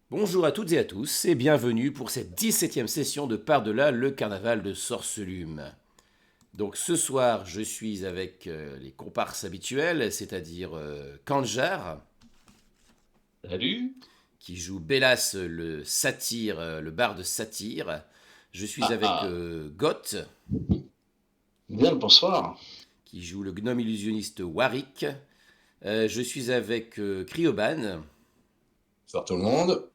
Bonjour à toutes et à tous et bienvenue pour cette 17e session de Par-delà le carnaval de Sorcelume. Donc ce soir, je suis avec les comparses habituels, c'est-à-dire Kanjar, Salut. qui joue Bélas le satyre, le barde satyre. Je suis Ah avec ah. Goth, Bien le bonsoir. qui joue le gnome illusionniste Warwick. Je suis avec Cryoban, Bonsoir tout le monde.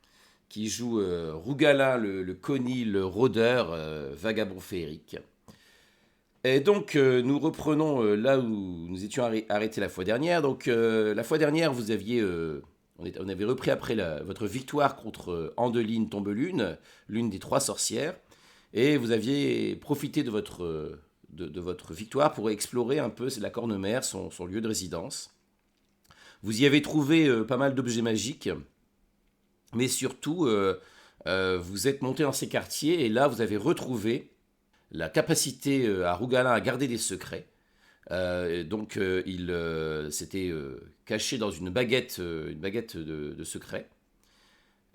qui joue Rougalin le conil rôdeur, vagabond féerique. Et donc, nous reprenons là où nous étions arrêtés la fois dernière. Donc, la fois dernière, on avait repris après votre victoire contre Andeline Tombelune, l'une des trois sorcières, et vous aviez profité de votre victoire pour explorer un peu la Cornemère, son lieu de résidence. Vous y avez trouvé pas mal d'objets magiques, mais surtout, vous êtes monté dans ces quartiers et là, vous avez retrouvé la capacité à Rougalin à garder des secrets. Il s'était caché dans une baguette de secret.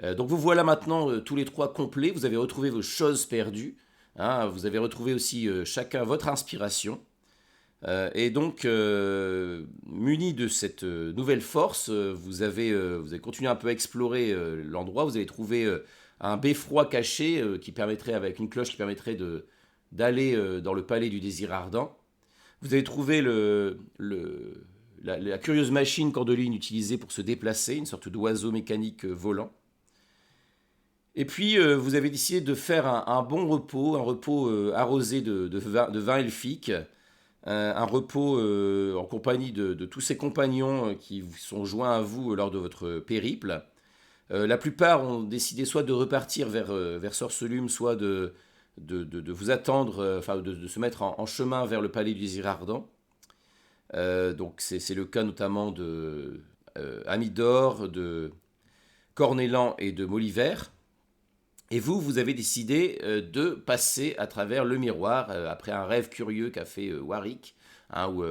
Donc vous voilà maintenant tous les trois complets. Vous avez retrouvé vos choses perdues. Hein. Vous avez retrouvé aussi chacun votre inspiration. Muni de cette nouvelle force, vous avez continué un peu à explorer l'endroit. Vous avez trouvé un beffroi caché qui permettrait, avec une cloche qui permettrait d'aller dans le palais du désir ardent. Vous avez trouvé la curieuse machine Cordeline utilisée pour se déplacer, une sorte d'oiseau mécanique volant. Et puis, vous avez décidé de faire un bon repos, un repos arrosé de vin elfique, un repos en compagnie de tous ces compagnons qui sont joints à vous lors de votre périple. La plupart ont décidé soit de repartir vers Sorcelume, soit de vous attendre, enfin de se mettre en chemin vers le palais du désir ardent. Donc c'est le cas notamment de Amidor, de Cornélan et de Moliver. Et vous, vous avez décidé de passer à travers le miroir après un rêve curieux qu'a fait Warwick, hein, où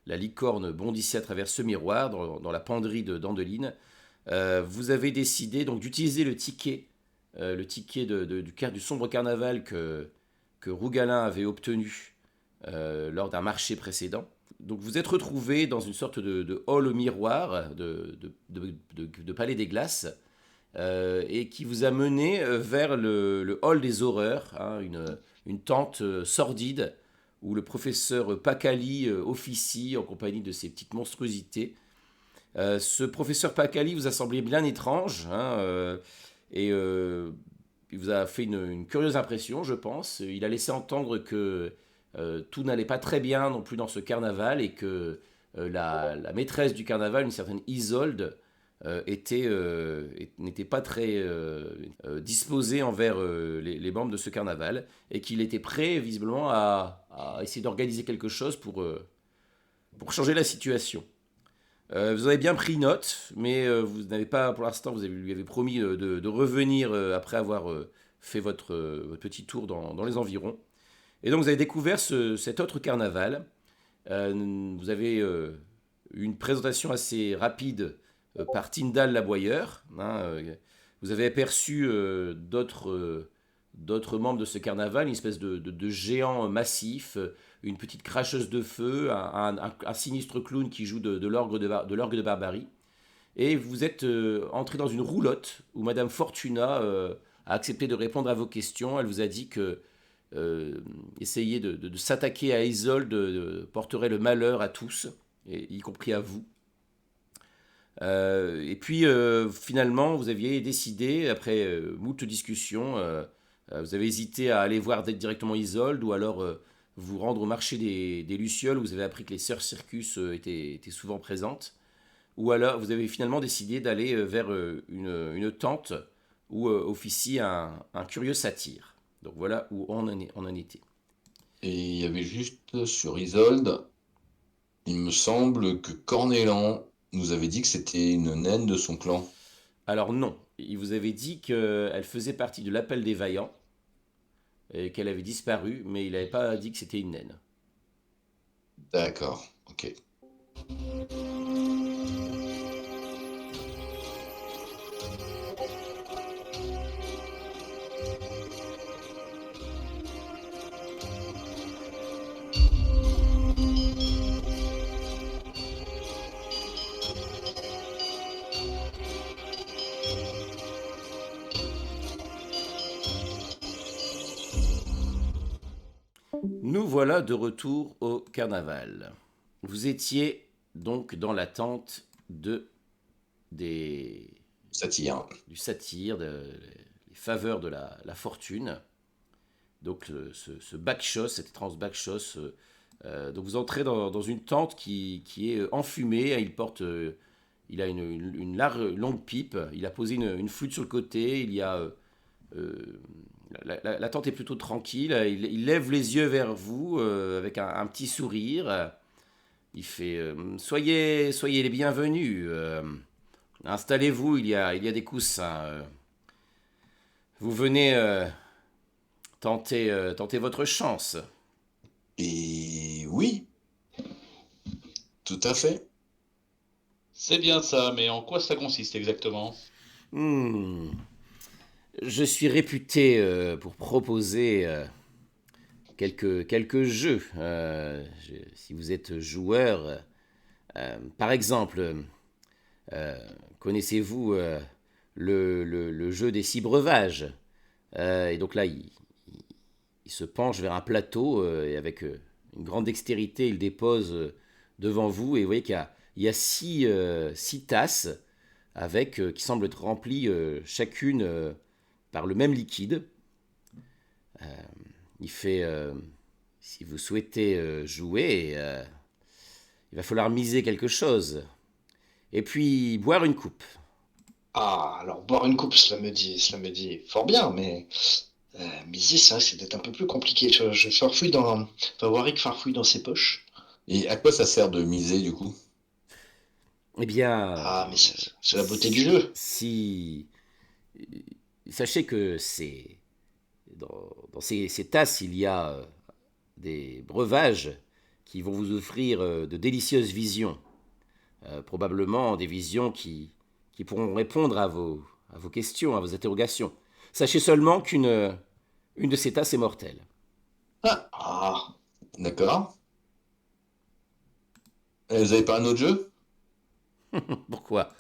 la licorne bondissait à travers ce miroir dans la penderie d'Andeline. Vous avez décidé donc d'utiliser le ticket du sombre carnaval que Rougalin avait obtenu lors d'un marché précédent. Donc vous êtes retrouvé dans une sorte de hall au miroir, de palais des glaces, et qui vous a mené vers le hall des horreurs, hein, une tente sordide où le professeur Pacali officie en compagnie de ces petites monstruosités. Ce professeur Pacali vous a semblé bien étrange, hein, et il vous a fait une curieuse impression, je pense. Il a laissé entendre que tout n'allait pas très bien non plus dans ce carnaval et que la maîtresse du carnaval, une certaine Isolde, n'était pas très disposée envers les membres de ce carnaval et qu'il était prêt visiblement à essayer d'organiser quelque chose pour changer la situation. Vous avez bien pris note, mais vous n'avez pas, pour l'instant, lui avez promis de revenir après avoir fait votre petit tour dans les environs. Et donc vous avez découvert cet autre carnaval. Vous avez eu une présentation assez rapide par Tyndall Laboyeur. Hein, vous avez aperçu d'autres membres de ce carnaval, une espèce de géant massif, une petite cracheuse de feu, un sinistre clown qui joue de l'orgue de barbarie. Et vous êtes entré dans une roulotte où Madame Fortuna a accepté de répondre à vos questions. Elle vous a dit que essayer de s'attaquer à Isolde porterait le malheur à tous, y compris à vous. Et puis finalement, vous aviez décidé, après moult discussions, vous avez hésité à aller voir directement Isolde ou alors vous rendre au marché des Lucioles où vous avez appris que les sœurs Circus étaient souvent présentes. Ou alors vous avez finalement décidé d'aller vers une tente où officie un curieux satyre. Donc voilà où on en était. Et il y avait juste sur Isolde, il me semble que Cornélan nous avait dit que c'était une naine de son clan. Alors non, il vous avait dit qu'elle faisait partie de l'appel des vaillants et qu'elle avait disparu, mais il n'avait pas dit que c'était une naine. D'accord, ok. Nous voilà de retour au carnaval. Vous étiez donc dans l'attente des, Ça tire. du satyre, les faveurs de la fortune. Donc ce backchos, cet étrange backchos. Donc vous entrez dans une tente qui est enfumée. Il a une longue pipe. Il a posé une flûte sur le côté. Euh, la tente est plutôt tranquille. Il lève les yeux vers vous avec un petit sourire. Il fait soyez les bienvenus. Installez-vous, il y a des coussins. Vous venez tenter votre chance. Et oui, tout à fait. C'est bien ça, mais en quoi ça consiste exactement? Hmm. Je suis réputé pour proposer quelques jeux. Si vous êtes joueur, par exemple, euh, connaissez-vous le jeu des 6 breuvages? Et donc là, il se penche vers un plateau et avec une grande dextérité, il dépose devant vous et vous voyez qu'il y a 6 tasses qui semblent être remplies chacune par le même liquide. Il fait, si vous souhaitez jouer, il va falloir miser quelque chose. Et puis boire une coupe. Ah, alors boire une coupe, cela me dit fort bien, mais miser, ça, c'est peut-être un peu plus compliqué. Je farfouille enfin, Warwick farfouille dans ses poches. Et à quoi ça sert de miser du coup? Eh bien, Ah, mais c'est la beauté du jeu. si... Sachez que dans ces tasses, il y a des breuvages qui vont vous offrir de délicieuses visions. Probablement des visions qui pourront répondre à vos questions, à vos interrogations. Sachez seulement une de ces tasses est mortelle. Ah, D'accord. Vous avez pas un autre jeu? Pourquoi?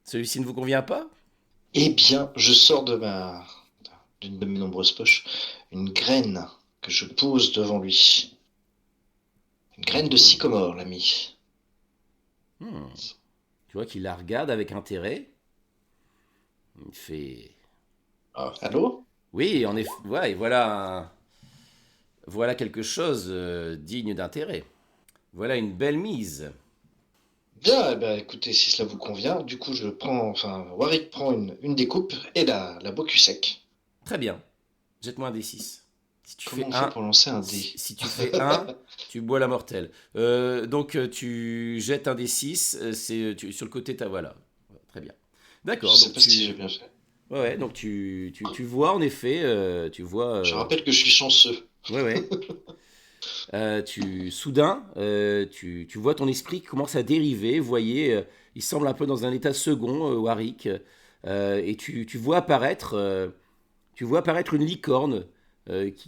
Celui-ci ne vous convient pas? eh bien, je sors d'une de mes nombreuses poches une graine que je pose devant lui. Une graine de Mhm. sycomore, l'ami. Hmm. Tu vois qu'il la regarde avec intérêt. Il fait... Ah, Allô? Oui, en effet, ouais, et voilà quelque chose digne d'intérêt. Voilà une belle mise. Bien, eh ben, écoutez, si cela vous convient, du coup, Warwick prend une des coupes et la boit cul sec. Très bien. Jette-moi un D6. Si tu Comment fais on fait un, pour lancer un si, dé? si tu fais un, tu bois la mortelle. Donc tu jettes un D6, sur le côté, voilà. Très bien. Je D'accord, sais donc pas si j'ai bien fait. ouais, donc tu vois en effet, tu vois, Je rappelle que je suis chanceux. ouais, ouais. Soudain, tu vois ton esprit qui commence à dériver. Vous voyez, il semble un peu dans un état second, Warwick, et tu vois apparaître une licorne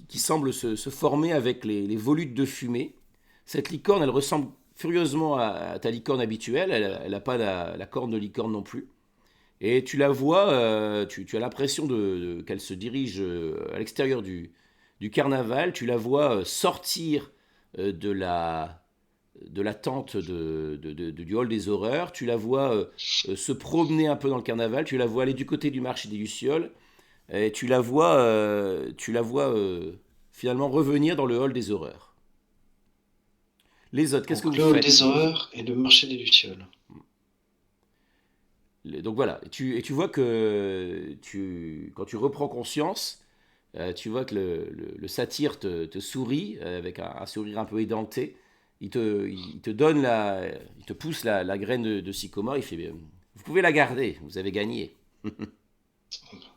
qui semble se former avec les volutes de fumée. Cette licorne, elle ressemble furieusement à ta licorne habituelle. Elle n'a pas la corne de licorne non plus. Et tu la vois, tu as l'impression qu'elle se dirige à l'extérieur du carnaval. Tu la vois sortir de la tente du hall des horreurs. Tu la vois se promener un peu dans le carnaval. Tu la vois aller du côté du marché des Lucioles. Et tu la vois finalement revenir dans le hall des horreurs. Les autres, qu'est-ce que Donc, vous le hall faites? des horreurs et le marché des lucioles. Donc voilà, et tu vois que quand tu reprends conscience, tu vois que le satyre te sourit avec un sourire un peu édenté. Il te donne il te pousse la graine de sycomore. Il fait, vous pouvez la garder, vous avez gagné.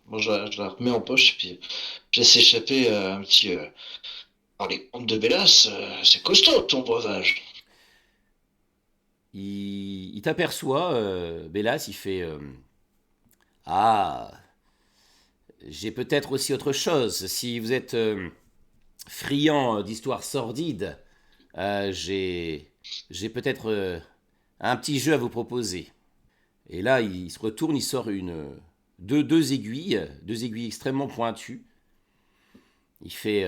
Bon, je la remets en poche, puis je laisse échapper un petit. Oh, les comptes de Bélas, c'est costaud ton breuvage. Il t'aperçoit, Bélas, il fait, ah, j'ai peut-être aussi autre chose. Si vous êtes friand d'histoires sordides, j'ai peut-être un petit jeu à vous proposer. Et là, il se retourne, il sort deux aiguilles extrêmement pointues. Il fait,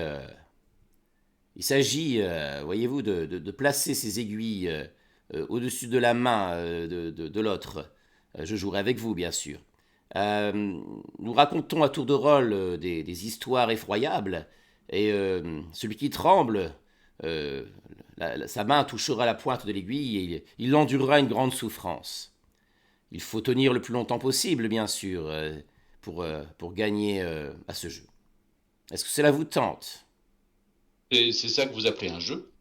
Il s'agit, voyez-vous, de placer ces aiguilles au-dessus de la main de l'autre. Je jouerai avec vous, bien sûr. Nous racontons à tour de rôle des histoires effroyables, et celui qui tremble, euh, sa main touchera la pointe de l'aiguille et il endurera une grande souffrance. Il faut tenir le plus longtemps possible, bien sûr, pour gagner à ce jeu. Est-ce que cela vous tente? Et c'est ça que vous appelez un jeu?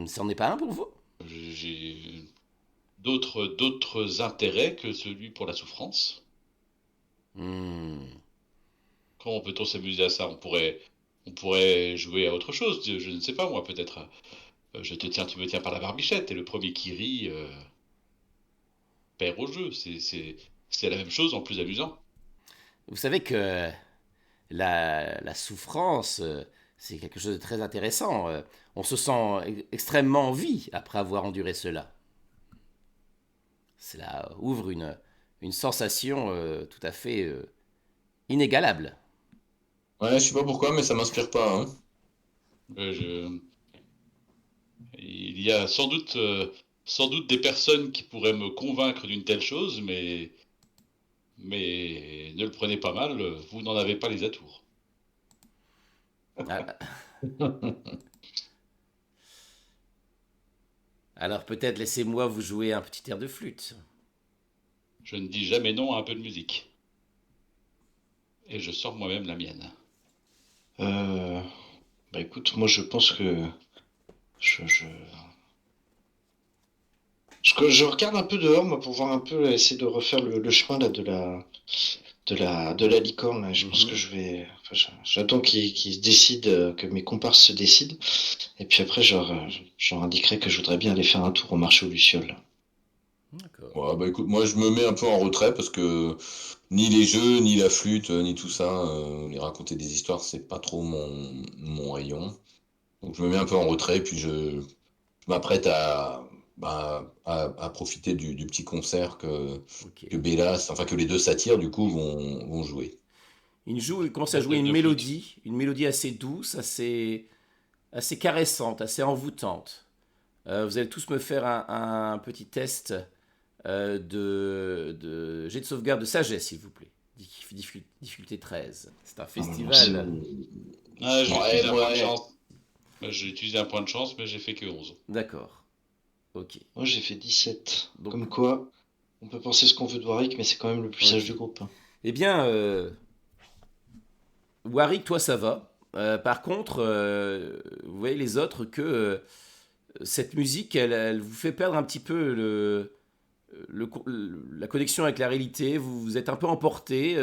Ça n'en est pas un pour vous? J'ai d'autres intérêts que celui pour la souffrance. Hmm. Comment peut-on s'amuser à ça? On pourrait jouer à autre chose. Je ne sais pas, moi, peut-être. Je te tiens, tu me tiens par la barbichette, et le premier qui rit perd au jeu. C'est la même chose en plus amusant. Vous savez que la souffrance, c'est quelque chose de très intéressant. On se sent extrêmement en vie après avoir enduré cela. Cela ouvre une sensation tout à fait inégalable. Ouais, je sais pas pourquoi, mais ça m'inspire pas, hein. Euh, je- Il y a sans doute des personnes qui pourraient me convaincre d'une telle chose, mais ne le prenez pas mal, vous n'en avez pas les atours. Ah, alors peut-être laissez-moi vous jouer un petit air de flûte. Je ne dis jamais non à un peu de musique. Et je sors moi-même la mienne. Euh, Bah écoute, moi je pense que je, je, je regarde un peu dehors, moi, pour voir un peu, essayer de refaire le chemin là de la licorne. Là. Je pense que Mhm. j'attends qu'il se décide, que mes comparses se décident. Et puis après, je leur indiquerai que je voudrais bien aller faire un tour au marché aux Lucioles. D'accord. Ouais, bah écoute, moi je me mets un peu en retrait parce que ni les jeux, ni la flûte, ni tout ça, les raconter des histoires, c'est pas trop mon rayon. Donc je me mets un peu en retrait, puis je m'apprête à profiter du petit concert Ok. que Bélas, enfin que les deux satyres du coup vont jouer. Il commence à La jouer tête de flûte. une mélodie assez douce, assez caressante, assez envoûtante. Vous allez tous me faire un petit test de jet de sauvegarde de sagesse, s'il vous plaît. Difficulté 13. C'est un Ah, non, c'est festival. Ah, je vais Ouais, utiliser un point de ouais. chance. J'ai utilisé un point de chance, mais j'ai fait que 11. D'accord. Ok. moi j'ai fait 17. Donc, Comme quoi, on peut penser ce qu'on veut de Warwick, mais c'est quand même le plus sage ok. du groupe. Hein. Eh bien, Warwick, toi, ça va. Par contre, vous voyez les autres que cette musique, elle vous fait perdre un petit peu la connexion avec la réalité. Vous êtes un peu emporté.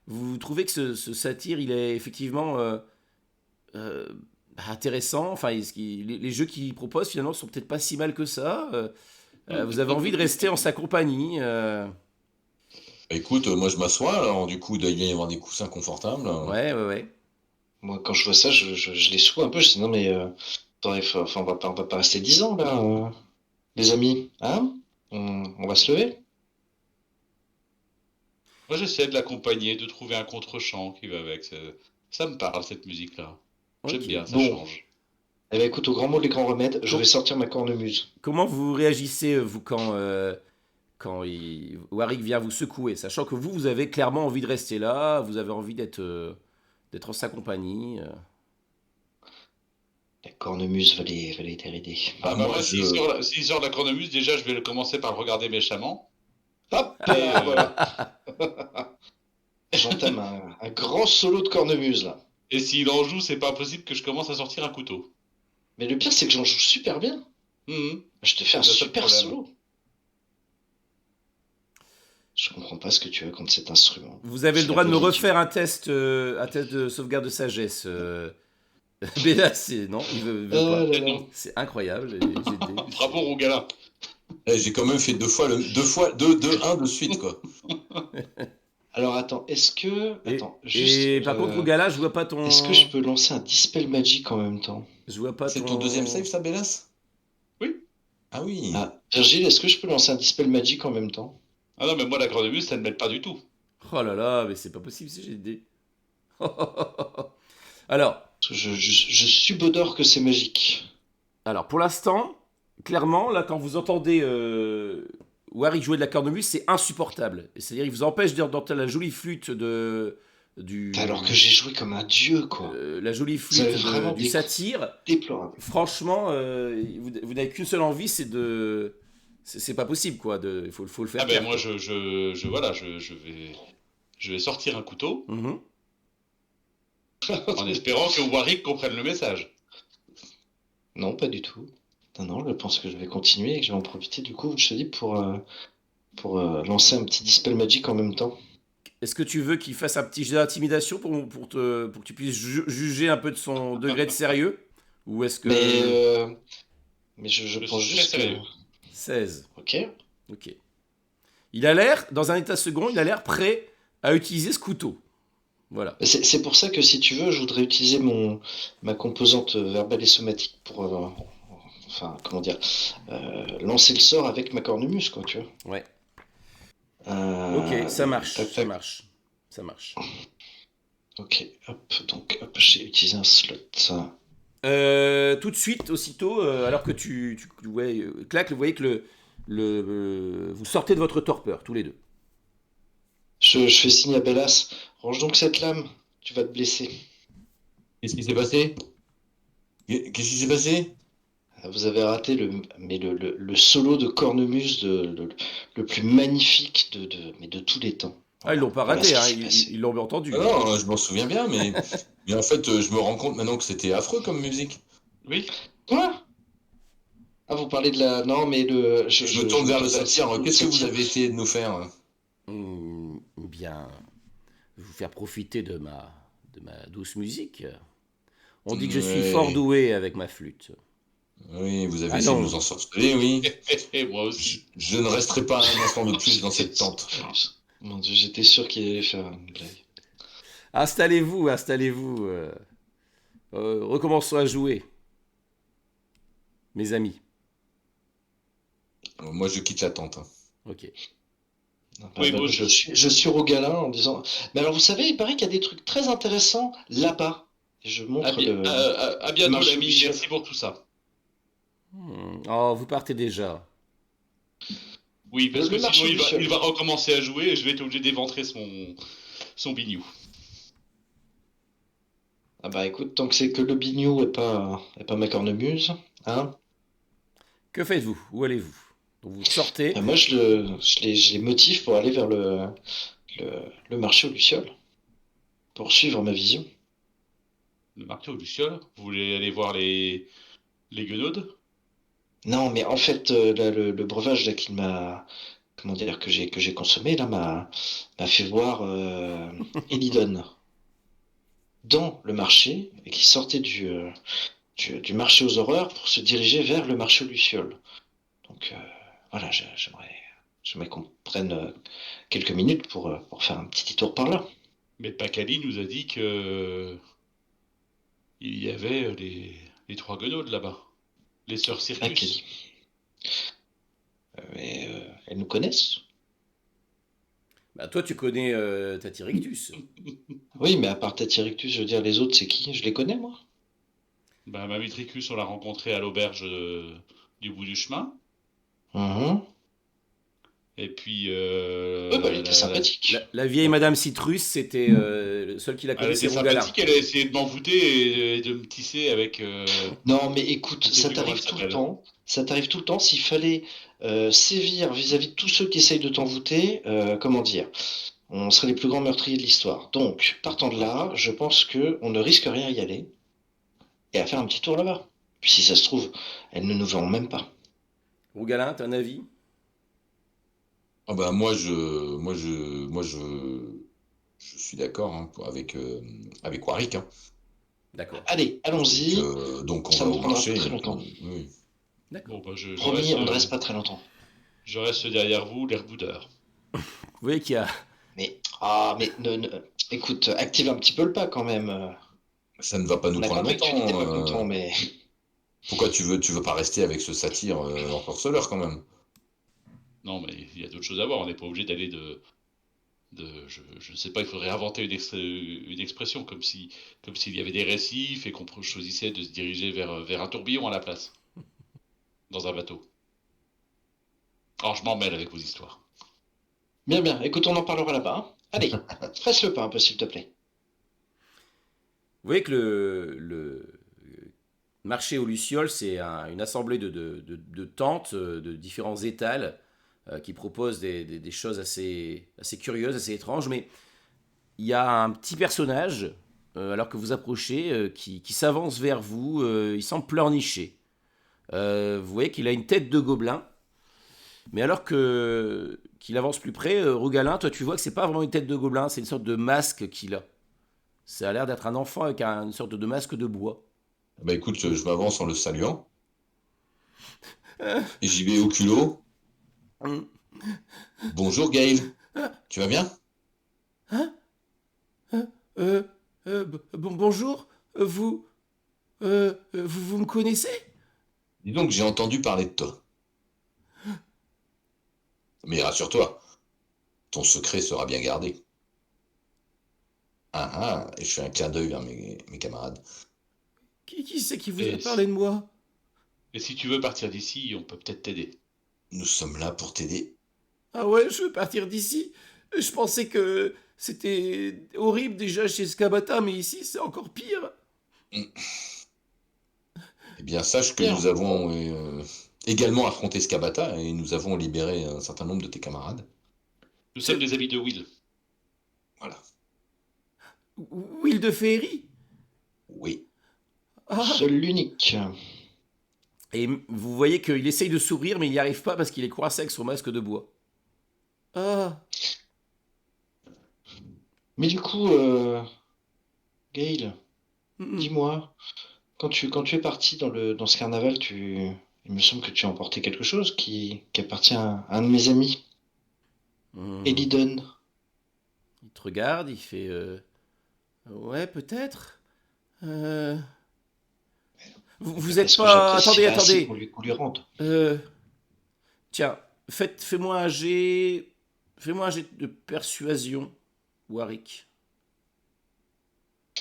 Vous trouvez que ce satire, il est effectivement euh, intéressant. Enfin, les jeux qu'il propose, finalement, sont peut-être pas si mal que ça. Vous avez envie de rester en sa compagnie. Bah, écoute, moi je m'assois, alors du coup il doit y avoir des coussins confortables. Ouais, ouais, ouais. Moi, quand je vois ça, je les secoue un peu. Je dis non, mais attendez, enfin, on va pas rester 10 ans là, les amis. Hein? On va se lever? Moi, j'essaie de l'accompagner, de trouver un contre-champ qui va avec. Ça me parle, cette musique-là. J'aime Ok. bien, ça Bon. change. Eh ben, écoute, au grand mot des grands remèdes, je vais Com- sortir ma cornemuse. Comment vous réagissez, vous, quand Warwick vient vous secouer, sachant que vous avez clairement envie de rester là, vous avez envie d'être en sa compagnie. La cornemuse va les dérider. Ah Bah bah moi moi, je s'il sort de la cornemuse, déjà, je vais commencer par le regarder méchamment. Hop Et là, voilà. J'entame un grand solo de cornemuse là. et s'il en joue, c'est pas impossible que je commence à sortir un couteau. Mais le pire, c'est que j'en joue super bien. Mhm. Je te fais un C'est bien ça le super problème. solo. Je comprends pas ce que tu as contre cet instrument. Vous avez le C'est la droit de me volitude. refaire un test de sauvegarde de sagesse. Béla, non, il veut Ah pas. là Et là. non. C'est incroyable. Les jet de dés, Bravo, Rogalin. j'ai quand même fait deux un de suite quoi. Alors attends, est-ce que. Attends, juste. Et par contre, Rogala, je vois pas Est-ce que je ton. peux lancer un Dispel Magic en même temps? Je vois pas C'est ton deuxième ton. save ça, Bélas? Oui. Ah oui. Ah, Virgile, est-ce que je peux lancer un Dispel Magic en même temps? Ah non, mais moi, la cornemuse, ça ne m'aide pas du tout. Oh là là, mais c'est pas possible, c'est jet de dés. Alors, Parce que je subodore que c'est magique. alors, pour l'instant, clairement, là, quand vous entendez Warwick jouer de la cornemuse, c'est insupportable. C'est-à-dire, il vous empêche d'entendre la jolie flûte Alors que du, j'ai joué comme un dieu, quoi. la jolie Vous avez flûte vraiment du des coups satyre. déplorables. Franchement, vous n'avez qu'une seule envie, c'est pas possible, quoi. Faut le Ah faire ben taire, moi quoi. voilà, je vais sortir un couteau Mhm. en espérant que Warwick comprenne le message. Non, pas du tout. Non, non, je pense que je vais continuer et que je vais en profiter du coup, je te dis, pour lancer un petit Dispel Magic en même temps. Est-ce que tu veux qu'il fasse un petit jet d'intimidation pour que tu puisses juger un peu de son degré de sérieux? Ou est-ce Mais, que... mais je Je pense suis très juste que. sérieux. 16. Ok. Ok. Il a l'air, dans un état second, il a l'air prêt à utiliser ce couteau. Voilà. C'est pour ça que si tu veux, je voudrais utiliser ma composante verbale et somatique pour, enfin, comment dire, lancer le sort avec ma cornemuse, quoi, tu vois. Ouais. Ok, Euh, ça marche, tac, ça tac. marche. Ça marche. Ok, hop, donc, hop, j'ai utilisé un slot. Tout de suite, aussitôt, alors que ouais, clac, vous voyez que vous sortez de votre torpeur, tous les deux. Je fais signe à Bellas. Range donc cette lame, tu vas te blesser. Qu'est-ce qui s'est passé? Qu'est-ce qui s'est passé? Vous avez raté le solo de cornemuse le plus magnifique mais de tous les temps. Ah, ils l'ont Voilà, pas voilà ce raté, qui hein, s'est passé. ils l'ont Ah entendu, hein. non, je m'en souviens bien, mais en fait, je me rends compte maintenant que c'était affreux comme musique. Oui. Quoi? Ah, vous parlez de la. Non, mais Je me tourne je vers le total, satyre. le Qu'est-ce que vous satire. avez essayé de nous faire? Bien, vous faire profiter de ma douce musique. On dit que je suis fort Ouais. doué avec ma flûte. Oui, vous avez Ah essayé de non, nous ensorceler, oui. Et moi Je, aussi. je ne resterai pas un instant de plus dans cette tente. Mon Dieu, j'étais sûr qu'il allait faire une blague. installez-vous, installez-vous. Recommençons à jouer, mes amis. Moi, je quitte la tente, hein. Ok. Non, Oui, moi aussi. je suis Rogalin en disant. Mais alors, vous savez, il paraît qu'il y a des trucs très intéressants là-bas. Et je montre À le bientôt marché l'ami, Lucien. merci pour tout ça. Oh, vous partez déjà. Oui, parce que Le marché sinon Lucien. il va recommencer à jouer et je vais être obligé d'éventrer son bignou. Ah bah écoute, tant que c'est que le bignou et pas ma cornemuse, hein. Que faites-vous? Où allez-vous? Donc, vous sortez. Moi, je les motive pour aller vers le, le marché aux Lucioles, pour suivre ma vision. Le marqué au Luciole, vous voulez aller voir les guenaudes? Non, mais en fait, là, le breuvage là, qu'il m'a, comment dire, que j'ai consommé là, m'a fait voir Elidon dans le marché et qui sortait du marché aux horreurs pour se diriger vers le marché aux Lucioles. Donc voilà, j'aimerais qu'on prenne quelques minutes pour faire un petit détour par là. Mais Pacali nous a dit que il y avait les trois guenaudes là-bas. Les sœurs Ah, Circus. mais elles nous connaissent. Bah, toi, tu connais Tatirictus. Oui, mais à part Tatirictus, je veux dire, les autres, c'est qui? Je les connais, moi. Bah, Mamie Tricus, on l'a rencontré à l'auberge du bout du chemin. Mhm. Et puis, Ouais, bah, elle était sympathique. La vieille Madame Citrus, c'était le seul qui la elle connaissait, était Rougalin. sympathique, elle a essayé de m'envoûter et de me tisser avec. Non, mais écoute, Je sais ça plus comment t'arrive elle tout le s'appelle. temps. Ça t'arrive tout le temps. S'il fallait sévir vis-à-vis de tous ceux qui essayent de t'envoûter, comment dire, on serait les plus grands meurtriers de l'histoire. Donc, partant de là, je pense que on ne risque rien à y aller et à faire un petit tour là-bas. Puis si ça se trouve, elles ne nous verront même pas. Rougalin, t'as un avis? Ah bah je suis d'accord, hein, avec Warwick, hein. D'accord. Allez, allons-y. Donc on Ça va ne au prendra marché. pas très et longtemps. oui. D'accord. Bon, bah, Promis, on ne reste pas très longtemps. je reste derrière vous, l'air boudeur. Vous voyez qu'il y a... Mais écoute, active un petit peu le pas quand même. Ça ne va pas On nous a prendre compris que tu n'étais pas longtemps. content, mais Pourquoi tu veux pas rester avec ce satyre ensorceleur quand même? Non, mais il y a d'autres choses à voir. On n'est pas obligé d'aller Je ne sais pas, il faudrait inventer une expression, comme s'il y avait des récifs et qu'on choisissait de se diriger vers un tourbillon à la place, dans un bateau. Alors, je m'en mêle avec vos histoires. Bien, bien. Écoute, on en parlera là-bas. Hein. Allez, presse le pas un peu, s'il te plaît. Vous voyez que le marché aux Lucioles, c'est une assemblée de tentes de différents étals qui proposent des choses assez curieuses, assez étranges, mais il y a un petit personnage, alors que vous approchez, qui s'avance vers vous, il semble pleurnicher. Vous voyez qu'il a une tête de gobelin, mais alors qu'il avance plus près, Rougalin, toi tu vois que c'est pas vraiment une tête de gobelin, c'est une sorte de masque qu'il a. Ça a l'air d'être un enfant avec une sorte de masque de bois. Bah écoute, je m'avance en le saluant. Et j'y vais au culot. Hum. Bonjour Gaël, tu vas bien? Hein? Bonjour, vous me connaissez? Dis donc, j'ai entendu parler de toi. Mais rassure-toi, ton secret sera bien gardé. Ah ah, et je fais un clin d'œil vers mes camarades. Qui c'est qui vous a Et, parlé de moi? et si tu veux partir d'ici, on peut peut-être t'aider. Nous sommes là pour t'aider. Ah ouais, je veux partir d'ici. Je pensais que c'était horrible déjà chez Skabata, mais ici c'est encore pire. Eh bien, sache que Bien. nous avons également affronté Skabata et nous avons libéré un certain nombre de tes camarades. Nous sommes des amis de Will. Voilà. Will de Féerie. Oui. Ah. Seul l'unique. Et vous voyez qu'il essaye de sourire, mais il n'y arrive pas parce qu'il est coincé avec son masque de bois. Ah. Mais du coup, Gail, Mm. dis-moi, quand tu es parti dans ce carnaval, il me semble que tu as emporté quelque chose qui appartient à un de mes amis, Mm. Elidon. Il te regarde, il fait ouais, peut-être. Euh, vous êtes Est-ce que pas. j'apprécierais Attendez, assez attendez. qu'on lui rende? Euh, Tiens, fais-moi un jet. Fais-moi un jet de persuasion, Warwick.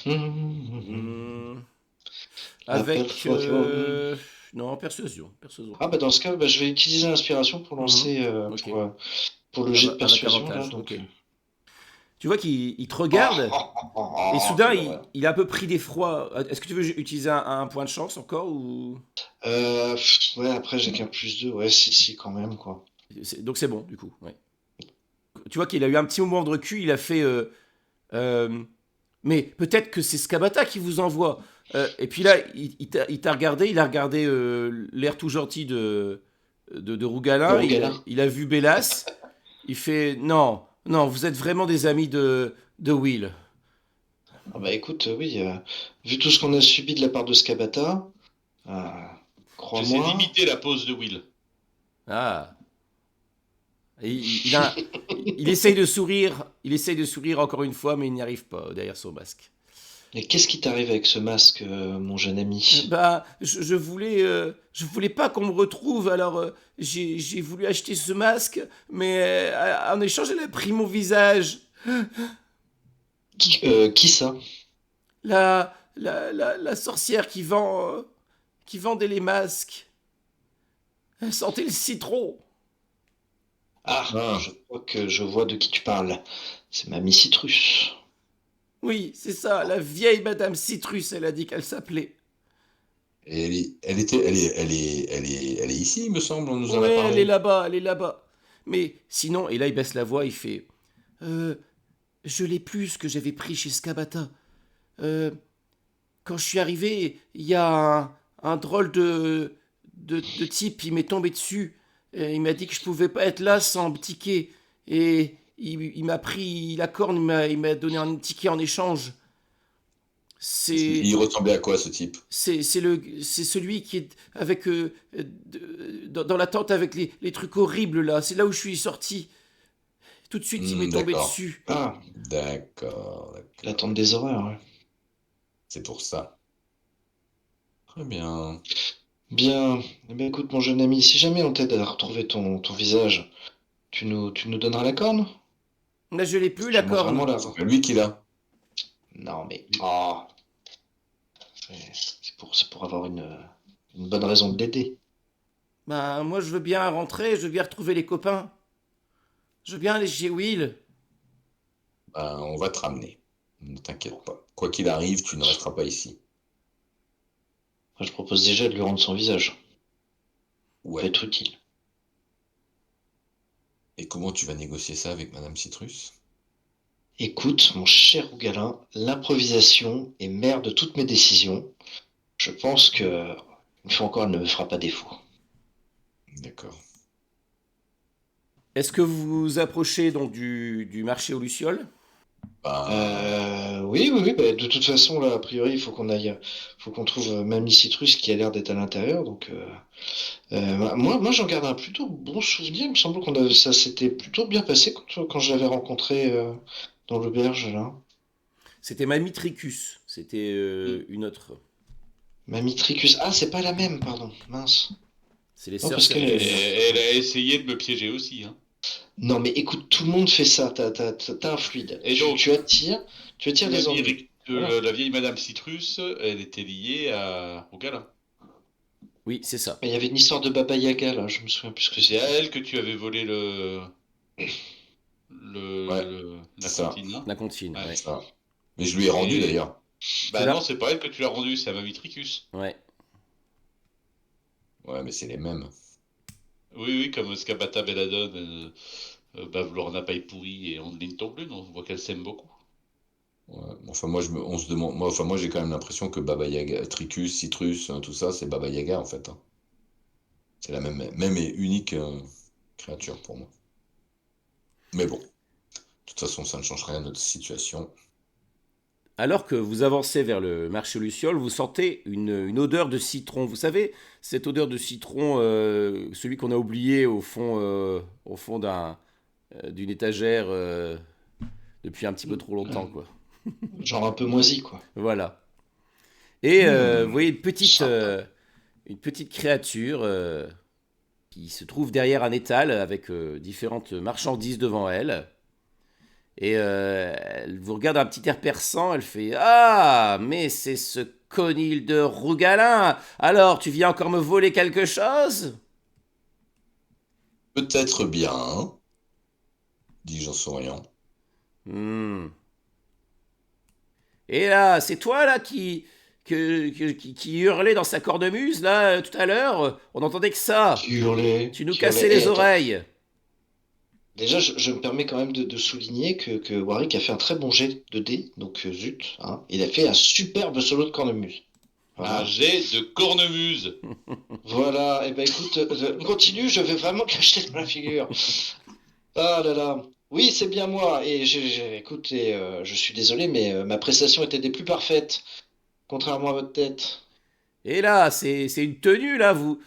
Hmm, La Avec. persuasion. Non, persuasion. Persuasion. Ah bah dans ce cas, bah, je vais utiliser l'inspiration pour lancer Ok. pour le jet de Avec persuasion là. avantage. Donc, Ok. Tu vois qu'il te regarde et soudain il a un peu pris d'effroi. Est-ce que tu veux utiliser un point de chance encore ou. ouais, après j'ai qu'un plus 2, ouais, si, quand même, quoi. Donc c'est bon du coup. Ouais. Tu vois qu'il a eu un petit moment de recul, il a fait. Mais peut-être que c'est Skabata qui vous envoie. Et puis là, il t'a regardé, il a regardé l'air tout gentil de Rougalin, De Rougalin. il a vu Bélas, il fait non, non, vous êtes vraiment des amis de Will. Ah bah écoute, oui, vu tout ce qu'on a subi de la part de Skabata, euh, J'essaie crois-moi. d'imiter la pose de Will. Ah. Et il essaye de sourire, encore une fois, mais il n'y arrive pas derrière son masque. Mais qu'est-ce qui t'arrive avec ce masque, mon jeune ami? Bah, je voulais pas qu'on me retrouve, alors j'ai voulu acheter ce masque, mais en échange, elle a pris mon visage. Qui ça? La sorcière qui vendait les masques. Elle sentait le citron. Ah, Ah. je crois que je vois de qui tu parles. C'est Mamie Citrus. Oui, c'est ça, la vieille Madame Citrus, elle a dit qu'elle s'appelait. Et elle est ici, il me semble, on nous en a Ouais, parlé. elle est là-bas. Mais sinon, et là il baisse la voix, il fait euh, je l'ai plus ce que j'avais pris chez Skabata. Euh, Quand je suis arrivé, il y a un drôle de type, il m'est tombé dessus. Il m'a dit que je pouvais pas être là sans me ticket. Et il m'a pris la corne, il m'a donné un ticket en échange. C'est Il ressemblait à quoi, ce type? c'est celui qui est avec dans la tente avec les trucs horribles là. C'est là où je suis sorti. Tout de suite, il m'est tombé D'accord. dessus. Ah, D'accord. la tente des horreurs, ouais. C'est pour ça. Très bien. Bien. Eh bien, écoute, mon jeune ami, si jamais on t'aide à retrouver ton visage, tu nous donneras la corne? Là, je l'ai plus, Je la commence vraiment corne. là. C'est pas lui qui l'a. Non, mais. Oh, c'est pour avoir une bonne raison de l'aider. Bah, moi, je veux bien rentrer, je veux bien retrouver les copains. Je veux bien aller chez Will. Ben, on va te ramener. Ne t'inquiète pas. Quoi qu'il arrive, tu ne resteras pas ici. Moi, je propose déjà de lui rendre son visage. Ça peut Ouais. être utile. Et comment tu vas négocier ça avec Madame Citrus? Écoute, mon cher Rougalin, l'improvisation est mère de toutes mes décisions. Je pense que, une fois encore, elle ne me fera pas défaut. D'accord. Est-ce que vous vous approchez donc du marché aux Lucioles? Ben, Oui. Bah, de toute façon, là, a priori, faut qu'on trouve Mamie Citrus qui a l'air d'être à l'intérieur. Donc, moi, j'en garde un plutôt bon souvenir. Il me semble ça s'était plutôt bien passé quand je l'avais rencontré dans l'auberge là. C'était Mamie Tricus. C'était Hmm. une autre. Mamie Tricus. Ah, c'est pas la même, pardon. Mince. C'est les Non, sœurs parce que Et Serpus. elle a essayé de me piéger aussi. Hein. non, mais écoute, tout le monde fait ça. T'as un fluide. Et donc, Tu attires les ennuis. Voilà. La vieille Madame Citrus, elle était liée au gala. Oui, c'est ça. Mais il y avait une histoire de Baba Yaga là. Je me souviens plus ce que C'est à c'était. elle que tu avais volé ouais, la ça. cantine. Hein. La comptine, Ouais. ouais. Ça. Mais je lui ai rendu Et- d'ailleurs. Bah C'est là. non, c'est pas elle que tu l'as rendu, c'est à Mamie Tricus. Ouais. Ouais, mais c'est les mêmes. Oui, comme Scabata Belladone, Bavlorna Paille pourrie et Ondeline Tomblune, on voit qu'elle s'aime beaucoup. Ouais. Enfin, on se demande. Moi, j'ai quand même l'impression que Baba Yaga, Tricus, Citrus, tout ça, c'est Baba Yaga en fait. Hein. C'est la même et unique créature pour moi. Mais bon, de toute façon, ça ne change rien à notre situation. Alors que vous avancez vers le marché aux Lucioles, vous sentez une odeur de citron. Vous savez, cette odeur de citron, celui qu'on a oublié au fond d'une étagère depuis un petit peu trop longtemps, quoi. Genre un peu moisi quoi. Voilà. Et vous Hmm, voyez Sympa. une petite créature qui se trouve derrière un étal avec différentes marchandises devant elle. Et elle vous regarde un petit air perçant, elle fait Ah, mais c'est ce conil de Rougalin. Alors, tu viens encore me voler quelque chose? Peut-être bien, hein, dis-je en souriant. Hmm. Et là, c'est toi là qui hurlait dans sa cornemuse là tout à l'heure? On n'entendait que ça. Tu nous Tu hurlais. cassais les Eh, attends. oreilles. Déjà, je me permets quand même de souligner que Warwick a fait un très bon jet de dés, donc zut, hein. Il a fait un superbe solo de cornemuse. Un Voilà. jet de cornemuse. Voilà, et ben écoute, continue, je vais vraiment cacher dans la figure. Ah là là. Oui, c'est bien moi, et écoute, je suis désolé, mais ma prestation était des plus parfaites, contrairement à votre tête. Et là, c'est une tenue là. Vous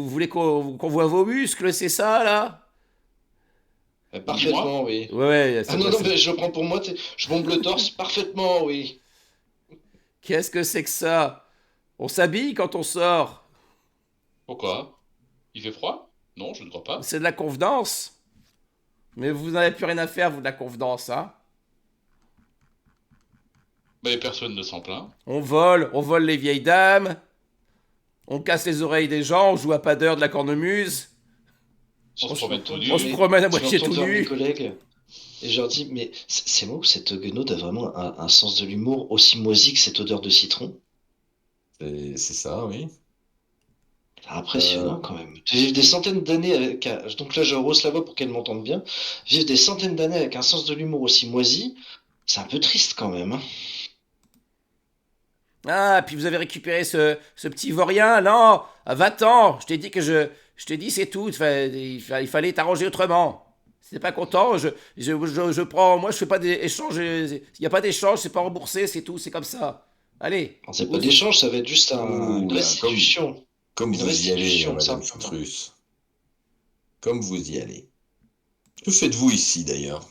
voulez qu'on voit vos muscles, c'est ça là? Dis-moi. Parfaitement, oui. Ouais, ouais, Ah c'est non, pas non, ça. mais je le prends pour moi, je bombe le torse parfaitement, oui. Qu'est-ce que c'est que ça? On s'habille quand on sort. Pourquoi? Il fait froid? Non, je ne crois pas. C'est de la convenance. Mais vous n'avez plus rien à faire, vous, de la convenance, hein? Mais personne ne s'en plaint. On vole les vieilles dames, on casse les oreilles des gens, on joue à pas d'heure de la cornemuse, On se promène tout on se nu. promène à Je me moitié retourne tout vers mes nu. collègues et je leur dis, mais c'est moi ou cette guenaude a vraiment un sens de l'humour aussi moisi que cette odeur de citron? C'est ça, oui. C'est impressionnant quand même. Vivre des centaines d'années avec donc là je rehausse la voix pour qu'elle m'entende bien. Vivre des centaines d'années avec un sens de l'humour aussi moisi, c'est un peu triste quand même, hein. Ah, puis vous avez récupéré ce petit vaurien, non? Ah, va-t'en, je t'ai dit c'est tout, il fallait t'arranger autrement. Si t'es pas content, je prends, moi je fais pas d'échange, il n'y a pas d'échange, c'est pas remboursé, c'est tout, c'est comme ça. Allez, Alors, c'est pas d'échange, ça va être juste une Ouh là, restitution. comme Une vous y allez, restitution, Madame simplement. Citrus. Comme vous y allez. Que faites-vous ici, d'ailleurs?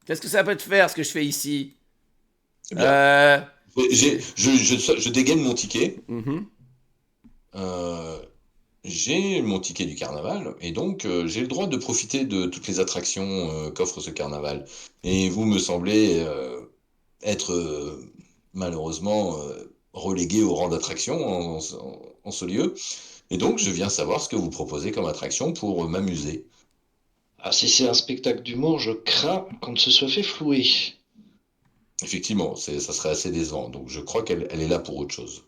qu'est-ce que ça peut te faire ce que je fais ici? Eh bien, Euh, je dégaine mon ticket. mhm. Euh, j'ai mon ticket du carnaval et donc j'ai le droit de profiter de toutes les attractions qu'offre ce carnaval. Et vous me semblez être malheureusement relégué au rang d'attraction en ce lieu. Et donc je viens savoir ce que vous proposez comme attraction pour m'amuser. Ah, si c'est un spectacle d'humour, je crains qu'on ne se soit fait flouer. Effectivement, ça serait assez décevant. Donc je crois qu'elle est là pour autre chose.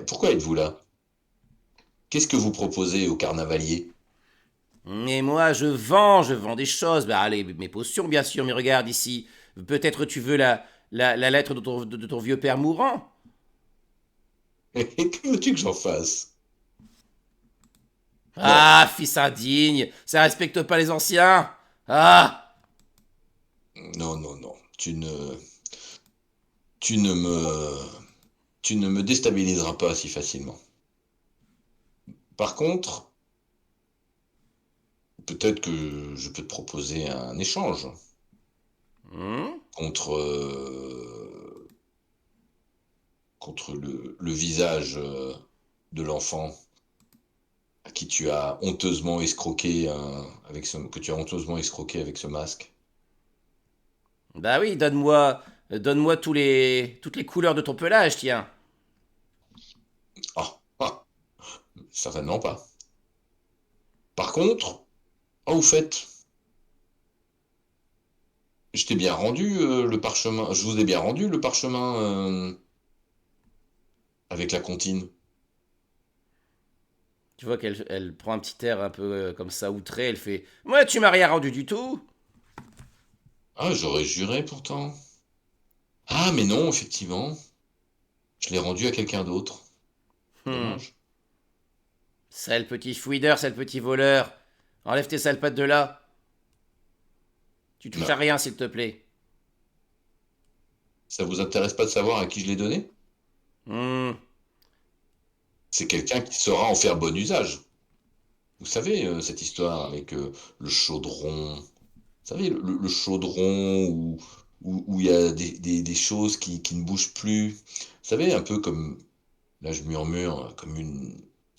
Pourquoi êtes-vous là? Qu'est-ce que vous proposez aux carnavaliers? Mais moi, je vends des choses. Bah, allez, mes potions, bien sûr, mais regarde ici. Peut-être tu veux la lettre de ton vieux père mourant. Et que veux-tu que j'en fasse? Non, Ah, fils indigne, ça respecte pas les anciens. Ah, non, non, non. Tu ne me, tu ne me déstabiliseras pas si facilement. Par contre, peut-être que je peux te proposer un échange hmm, contre, contre le visage de l'enfant à qui tu as honteusement escroqué que tu as honteusement escroqué avec ce masque. bah oui, donne-moi toutes les couleurs de ton pelage, tiens. Ah, ah, certainement pas. Par contre, oh, au fait, je t'ai bien rendu le parchemin. Je vous ai bien rendu le parchemin avec la comptine. Tu vois elle prend un petit air un peu comme ça outré, elle fait moi, tu m'as rien rendu du tout. Ah, j'aurais juré pourtant. Ah, mais non, effectivement. Je l'ai rendu à quelqu'un d'autre. Hmm. Dommage. Sale petit fouideur, sale petit voleur. Enlève tes sales pattes de là. Tu touches à Non. rien, s'il te plaît. Ça vous intéresse pas de savoir à qui je l'ai donné? Hmm. C'est quelqu'un qui saura en faire bon usage. Vous savez, cette histoire avec le chaudron. Vous savez, le chaudron où il y a des choses qui ne bougent plus. Vous savez, un peu comme, là je murmure, comme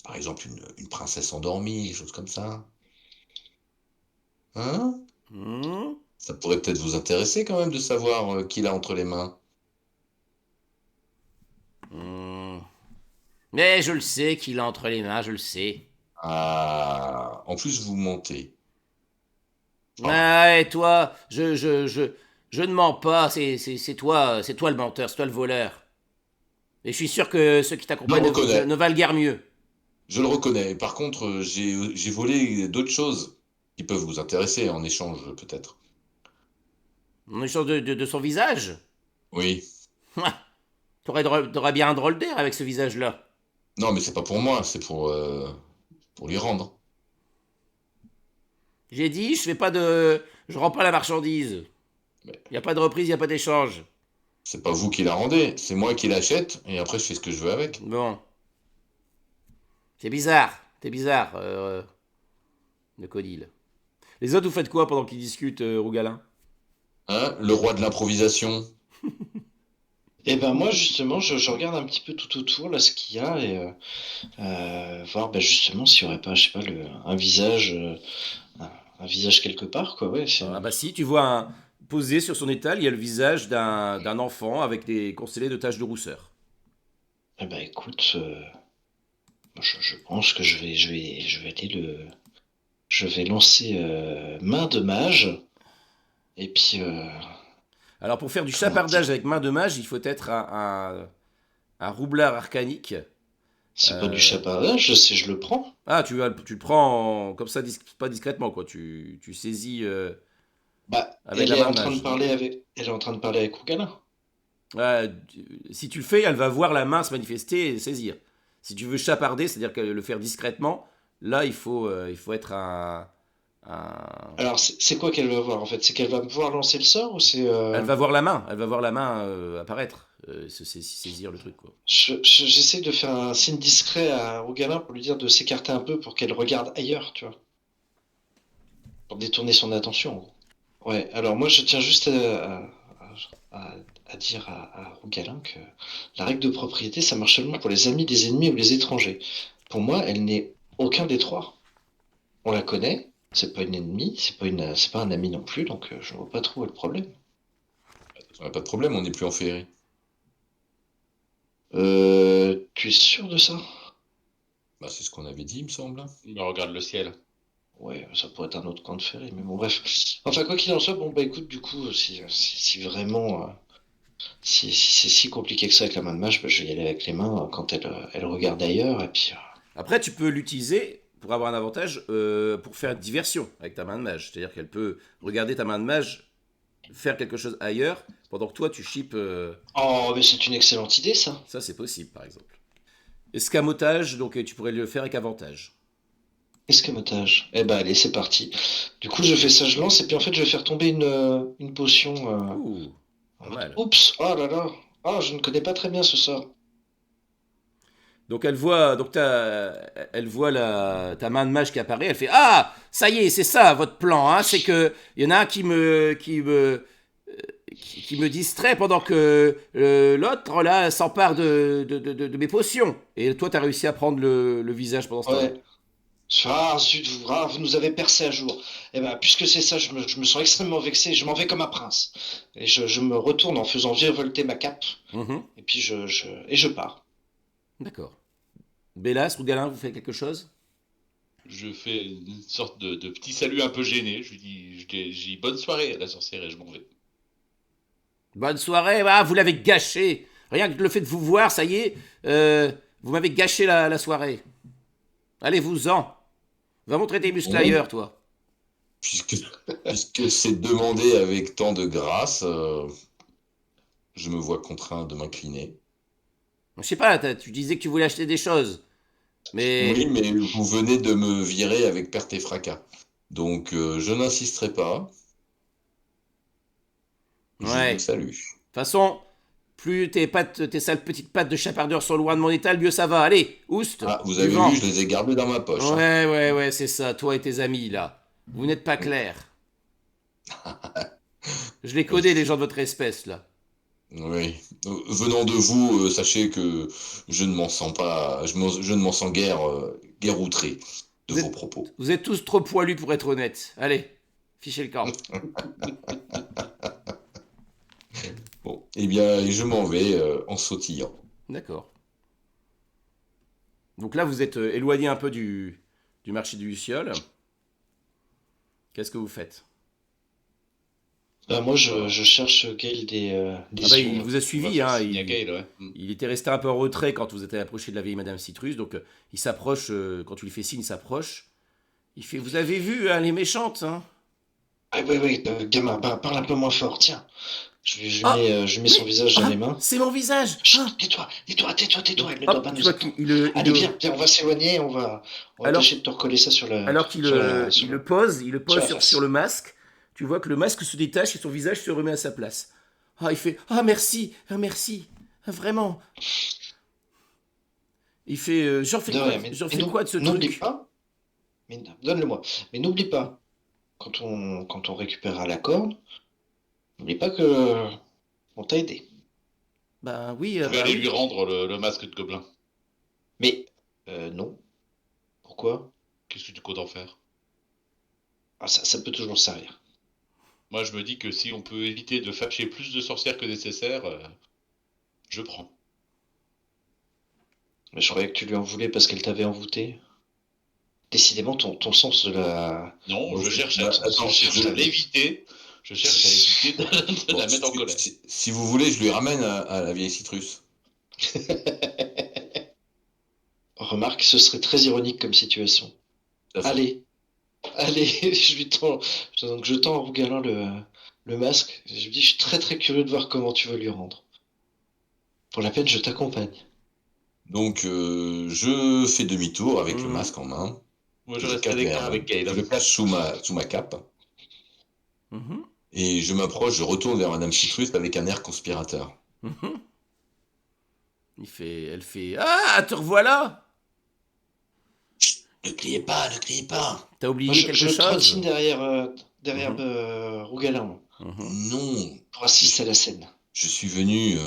par exemple une princesse endormie, des choses comme ça. Hein? Hmm. Ça pourrait peut-être vous intéresser quand même de savoir qui l'a entre les mains. Hmm. Mais je le sais qu'il a entre les mains, je le sais. Ah, en plus vous mentez. Ah, Ah, et toi, je ne mens pas, c'est toi le menteur, c'est toi le voleur. Et je suis sûr que ceux qui je le t'accompagnent reconnais. ne valent guère mieux. Je le reconnais. Par contre, j'ai volé d'autres choses qui peuvent vous intéresser en échange, peut-être. En échange de son visage. Oui. T'aurais bien un drôle d'air avec ce visage-là. Non, mais c'est pas pour moi, c'est pour lui rendre. J'ai dit, je fais pas de. Je rends pas la marchandise. Mais Y a pas de reprise, y a pas d'échange. c'est pas vous qui la rendez, c'est moi qui l'achète et après je fais ce que je veux avec. Bon. C'est bizarre, le codile. Les autres, vous faites quoi pendant qu'ils discutent, Rougalin? Hein? Le roi de l'improvisation. Et ben moi justement, je regarde un petit peu tout autour là ce qu'il y a et voir ben, justement s'il y aurait pas, je sais pas, un, un visage quelque part quoi. Ouais, Ah bah si, tu vois posé sur son étal, il y a le visage d'un enfant avec des constellés de taches de rousseur. eh ben écoute, je pense que je vais aller je vais lancer main de mage et puis Alors pour faire du comment dire, chapardage avec main de mage, il faut être un roublard arcanique. c'est pas du Euh, chapardage, si je le prends. Ah, tu le prends comme ça, pas discrètement, quoi. Tu saisis Bah, avec la main de mage. elle est en train de parler avec Rougalin. Ouais, si tu le fais, elle va voir la main se manifester et saisir. Si tu veux chaparder, c'est-à-dire que le faire discrètement, là, il faut être un- Alors, c'est quoi qu'elle va voir en fait? C'est qu'elle va pouvoir lancer le sort ou c'est Elle va voir la main apparaître, saisir le truc, quoi. j'essaie de faire un signe discret à Rougalin pour lui dire de s'écarter un peu pour qu'elle regarde ailleurs, tu vois, pour détourner son attention, en gros. Ouais, alors moi je tiens juste à dire à Rougalin que la règle de propriété ça marche seulement pour les amis des ennemis ou les étrangers. pour moi, elle n'est aucun des trois. On la connaît, c'est pas une ennemie, c'est pas un ami non plus, donc je vois pas trop où est le problème. On n'a pas de problème, on n'est plus en féerie. Tu es sûr de ça? Bah, c'est ce qu'on avait dit, il me semble. Mais regarde le ciel. Ouais, ça pourrait être un autre camp de ferry, mais bon, bref. Enfin, quoi qu'il en soit, bon, bah écoute, du coup, si vraiment, si c'est si compliqué que ça avec la main de mage, bah, je vais y aller avec les mains quand elle regarde ailleurs, et puis. Après, tu peux l'utiliser pour avoir un avantage pour faire diversion avec ta main de mage. C'est-à-dire qu'elle peut regarder ta main de mage faire quelque chose ailleurs pendant que toi tu chippes. Oh, mais c'est une excellente idée, ça. Ça, c'est possible, par exemple. Escamotage, donc tu pourrais le faire avec avantage. Escamotage. Eh ben, allez, c'est parti. Du coup, je fais ça, je lance, et puis en fait, je vais faire tomber une potion. Ouh, pas mal. Oups, oh là là. Ah, je ne connais pas très bien ce sort. Donc elle voit ta main de mage qui apparaît, elle fait ah ça y est c'est ça votre plan hein, c'est que il y en a un qui me distrait pendant que l'autre là s'empare de mes potions et toi t'as réussi à prendre le visage pendant ce temps-là. Ouais. Ah, zut, vous nous avez percé à jour. Eh ben, puisque c'est ça, je me sens extrêmement vexé, je m'en vais comme un prince. Et je me retourne en faisant virevolter ma cape, Mhm. et puis je pars. D'accord. Bélas, Rougalin, vous faites quelque chose? Je fais une sorte de petit salut un peu gêné. Je dis bonne soirée à la sorcière et je m'en vais. Bonne soirée, ah, vous l'avez gâché. Rien que le fait de vous voir, ça y est, vous m'avez gâché la soirée. Allez-vous-en. Va montrer tes muscles ailleurs, toi. Puisque, puisque c'est demandé avec tant de grâce, je me vois contraint de m'incliner. Je sais pas, tu disais que tu voulais acheter des choses. Mais. Oui, mais vous venez de me virer avec perte et fracas. Donc, je n'insisterai pas. Je Ouais. vous De salue. toute façon, plus tes sales petites pattes de chapardeur sont loin de mon étal, mieux ça va. Allez, oust, Ah, vous du avez vent. vu, je les ai gardés dans ma poche. Hein. Ouais, c'est ça, toi et tes amis, là. Vous n'êtes pas clairs. Je les connais, les gens de votre espèce, là. Oui. Venant de vous, sachez que je ne m'en sens pas, je ne m'en sens guère outré de Vous vos êtes, propos. vous êtes tous trop poilus pour être honnêtes. Allez, fichez le camp. Bon, eh bien, je m'en vais en sautillant. D'accord. Donc là, vous êtes éloigné un peu du marché du Luciole. Qu'est-ce que vous faites? Bah, moi, je cherche Gale des Ah bah, yeux, il là. vous a On va suivi, faire hein. signe à Gale, ouais. Il était resté un peu en retrait quand vous êtes approché de la vieille Madame Citrus. Donc il s'approche, quand tu lui fais signe, il s'approche. Il fait, vous avez vu, hein, les méchantes, hein? Ah, oui, gamin, parle un peu moins fort, tiens. Ah, Je lui mets son mais visage dans ah, les mains. c'est mon visage. Chut, Ah. tais-toi, elle ne doit Hop, pas tu nous vois entendre. qu'il Allez, viens, on va s'éloigner, on va alors, tâcher de te recoller ça alors qu'il il le sur pose la sur le face. masque. Tu vois que le masque se détache et son visage se remet à sa place. Ah, il fait, ah merci, ah, vraiment. Il fait, De rien, j'en fais quoi de ce n'oublie truc? pas, donne-le-moi, mais n'oublie pas, quand on récupérera la corne, n'oublie pas que on t'a aidé. Ben oui, Je vais bah aller oui. lui rendre le masque de gobelin. Mais, non. Pourquoi? Qu'est-ce que tu comptes en faire? Ah, ça peut toujours servir. Moi, je me dis que si on peut éviter de fâcher plus de sorcières que nécessaire, je prends. Mais je croyais que tu lui en voulais parce qu'elle t'avait envoûté. Décidément, ton sens de la... Non, Bon, je cherche à, bah, je attends, cherche à l'éviter. Je cherche à éviter de bon, la mettre en colère. si vous voulez, je lui ramène à la vieille citrus. Remarque, ce serait très ironique comme situation. Tout à fait. Allez, donc je tends en Rougalin le masque. Je lui dis, je suis très très curieux de voir comment tu veux lui rendre. Pour la peine, je t'accompagne. Donc, je fais demi-tour avec le Mhm. masque en main. Moi, je Je reste cache à l'écart avec je le Gale. cache sous ma cape. Mhm, Et je m'approche, je retourne vers Madame Citrus avec un air conspirateur. mhm. Elle fait, ah, te revoilà. Ne criez pas, ne criez pas. T'as Moi, oublié quelque je trottine chose? derrière Mhm. Rougalin, moi, Mhm. Non, pour assister à la scène. je suis venu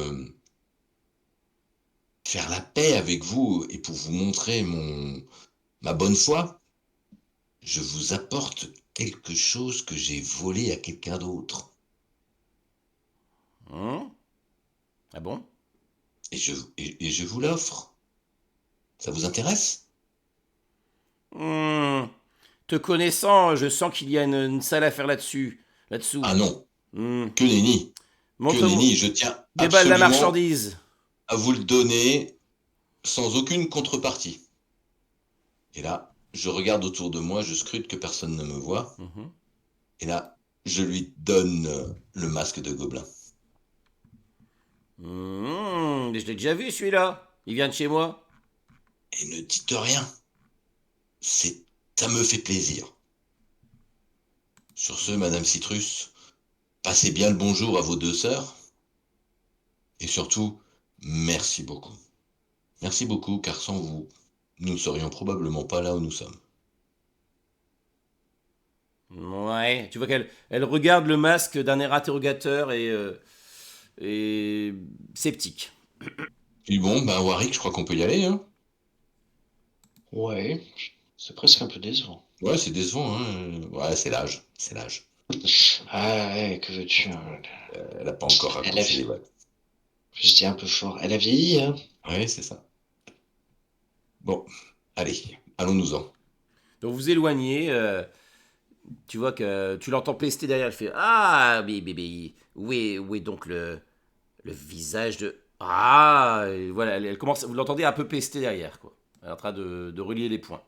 faire la paix avec vous et pour vous montrer ma bonne foi, je vous apporte quelque chose que j'ai volé à quelqu'un d'autre. Hum. Ah bon? Et je vous l'offre. Ça vous intéresse? Hum. Te connaissant, je sens qu'il y a une sale affaire là-dessus. Là-dessous. Ah non, Hum. que nenni. Que Montre-moi. nenni, je tiens Déballe la absolument marchandise. à vous le donner sans aucune contrepartie. Et là, je regarde autour de moi, je scrute que personne ne me voit. Mhm. Et là, je lui donne le masque de gobelin. Mais je l'ai déjà vu celui-là. Il vient de chez moi. Et ne dites rien. Ça me fait plaisir. Sur ce, Madame Citrus, passez bien le bonjour à vos 2 sœurs. Et surtout, merci beaucoup. Merci beaucoup, car sans vous, nous ne serions probablement pas là où nous sommes. Ouais, tu vois qu'elle regarde le masque d'un air interrogateur et sceptique. Puis bon, ben Warwick, je crois qu'on peut y aller, hein. Ouais, c'est presque un peu décevant. Ouais, c'est décevant, hein. Ouais, c'est l'âge, c'est l'âge. Ah ouais, que veux-tu, hein. Elle n'a pas encore Elle a raccroché les vieilli. balles. Je dis un peu fort. Elle a vieilli, hein. Ouais, c'est ça. Bon, allez, allons-nous-en. Donc vous éloignez, tu vois que tu l'entends pester derrière, elle fait ah, mais où est donc le visage de. Ah, et voilà, elle commence, vous l'entendez un peu pester derrière, quoi. Elle est en train de relier les points.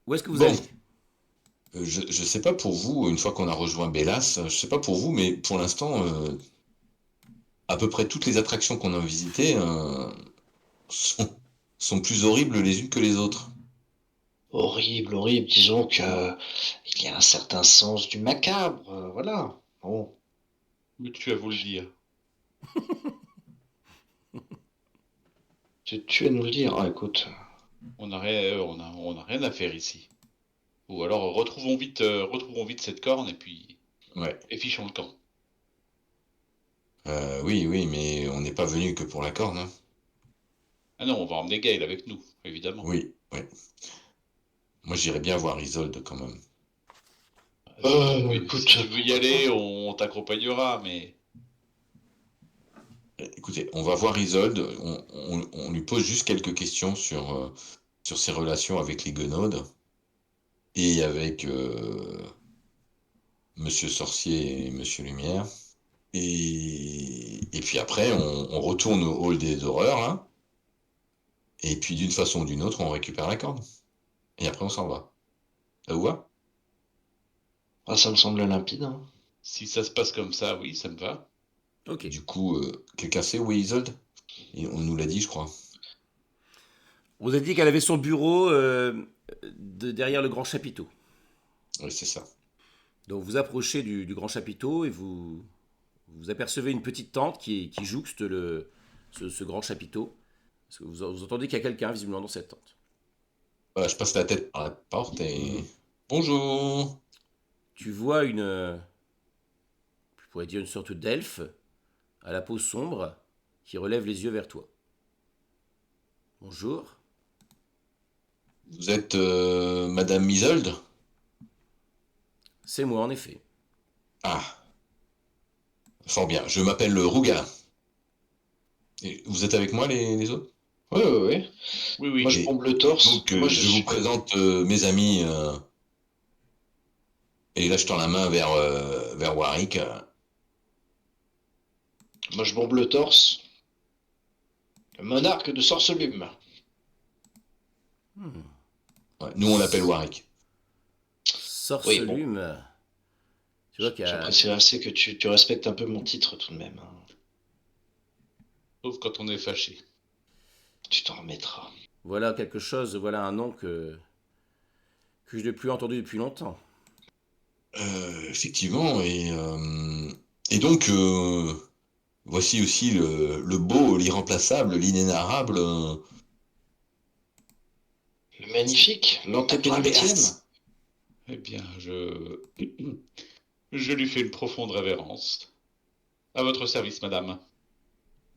Où est-ce que vous Bon, allez? je sais pas pour vous, une fois qu'on a rejoint Bellas, je sais pas pour vous, mais pour l'instant, à peu près toutes les attractions qu'on a visitées sont, sont plus horribles les unes que les autres. Horrible, horrible. Disons que il y a un certain sens du macabre. Voilà. Bon. Mais tu as vous le dire. Tu vas nous le dire. Ah, écoute. On n'a rien à faire ici. Ou alors retrouvons vite cette corne Ouais. et fichons le camp. Oui, oui, mais on n'est pas venu que pour la corne, hein. Ah non, on va emmener Gaël avec nous, évidemment. Oui, oui. Moi, j'irais bien voir Isolde quand même. Écoute. Si tu veux y aller, on t'accompagnera, mais Écoutez, on va voir Isolde, on lui pose juste quelques questions sur ses relations avec les Guenaudes et avec Monsieur Sorcier et Monsieur Lumière. Et puis après, on retourne au hall des horreurs, là. Et puis d'une façon ou d'une autre, on récupère la corde. Et après, on s'en va. Ça vous va? Ah, ça me semble limpide, hein. si ça se passe comme ça, oui, ça me va. Ok. Du coup, quelqu'un sait où est Isolde? On nous l'a dit, je crois. On vous a dit qu'elle avait son bureau derrière le grand chapiteau. Oui, c'est ça. Donc vous approchez du grand chapiteau et vous apercevez une petite tente qui jouxte ce grand chapiteau. Parce que vous entendez qu'il y a quelqu'un visiblement dans cette tente. Voilà, je passe la tête par la porte et... Bonjour! Tu vois je pourrais dire une sorte d'elfe à la peau sombre qui relève les yeux vers toi. Bonjour. Vous êtes Madame Isolde? C'est moi en effet. Ah, fort bien. Je m'appelle Rouga. Et vous êtes avec moi, les autres? Ouais, ouais, ouais. Oui, oui. Moi, je Et bombe le torse. donc, Moi, je vous présente mes amis. Et là, je tends la main vers Warwick. Moi, je bombe le torse. Le monarque de Sorcelume. Ouais, nous, on l'appelle Warwick. Sorcelume. Tu vois qu'il y a... J'apprécierais assez que tu respectes un peu mon titre tout de même, hein. Sauf quand on est fâché. Tu t'en remettras. Voilà quelque chose, voilà un nom que je n'ai plus entendu depuis longtemps. Effectivement. Et donc, voici aussi le beau, l'irremplaçable, l'inénarrable. Le magnifique, l'antépénultième. Eh bien, je lui fais une profonde révérence. À votre service, madame.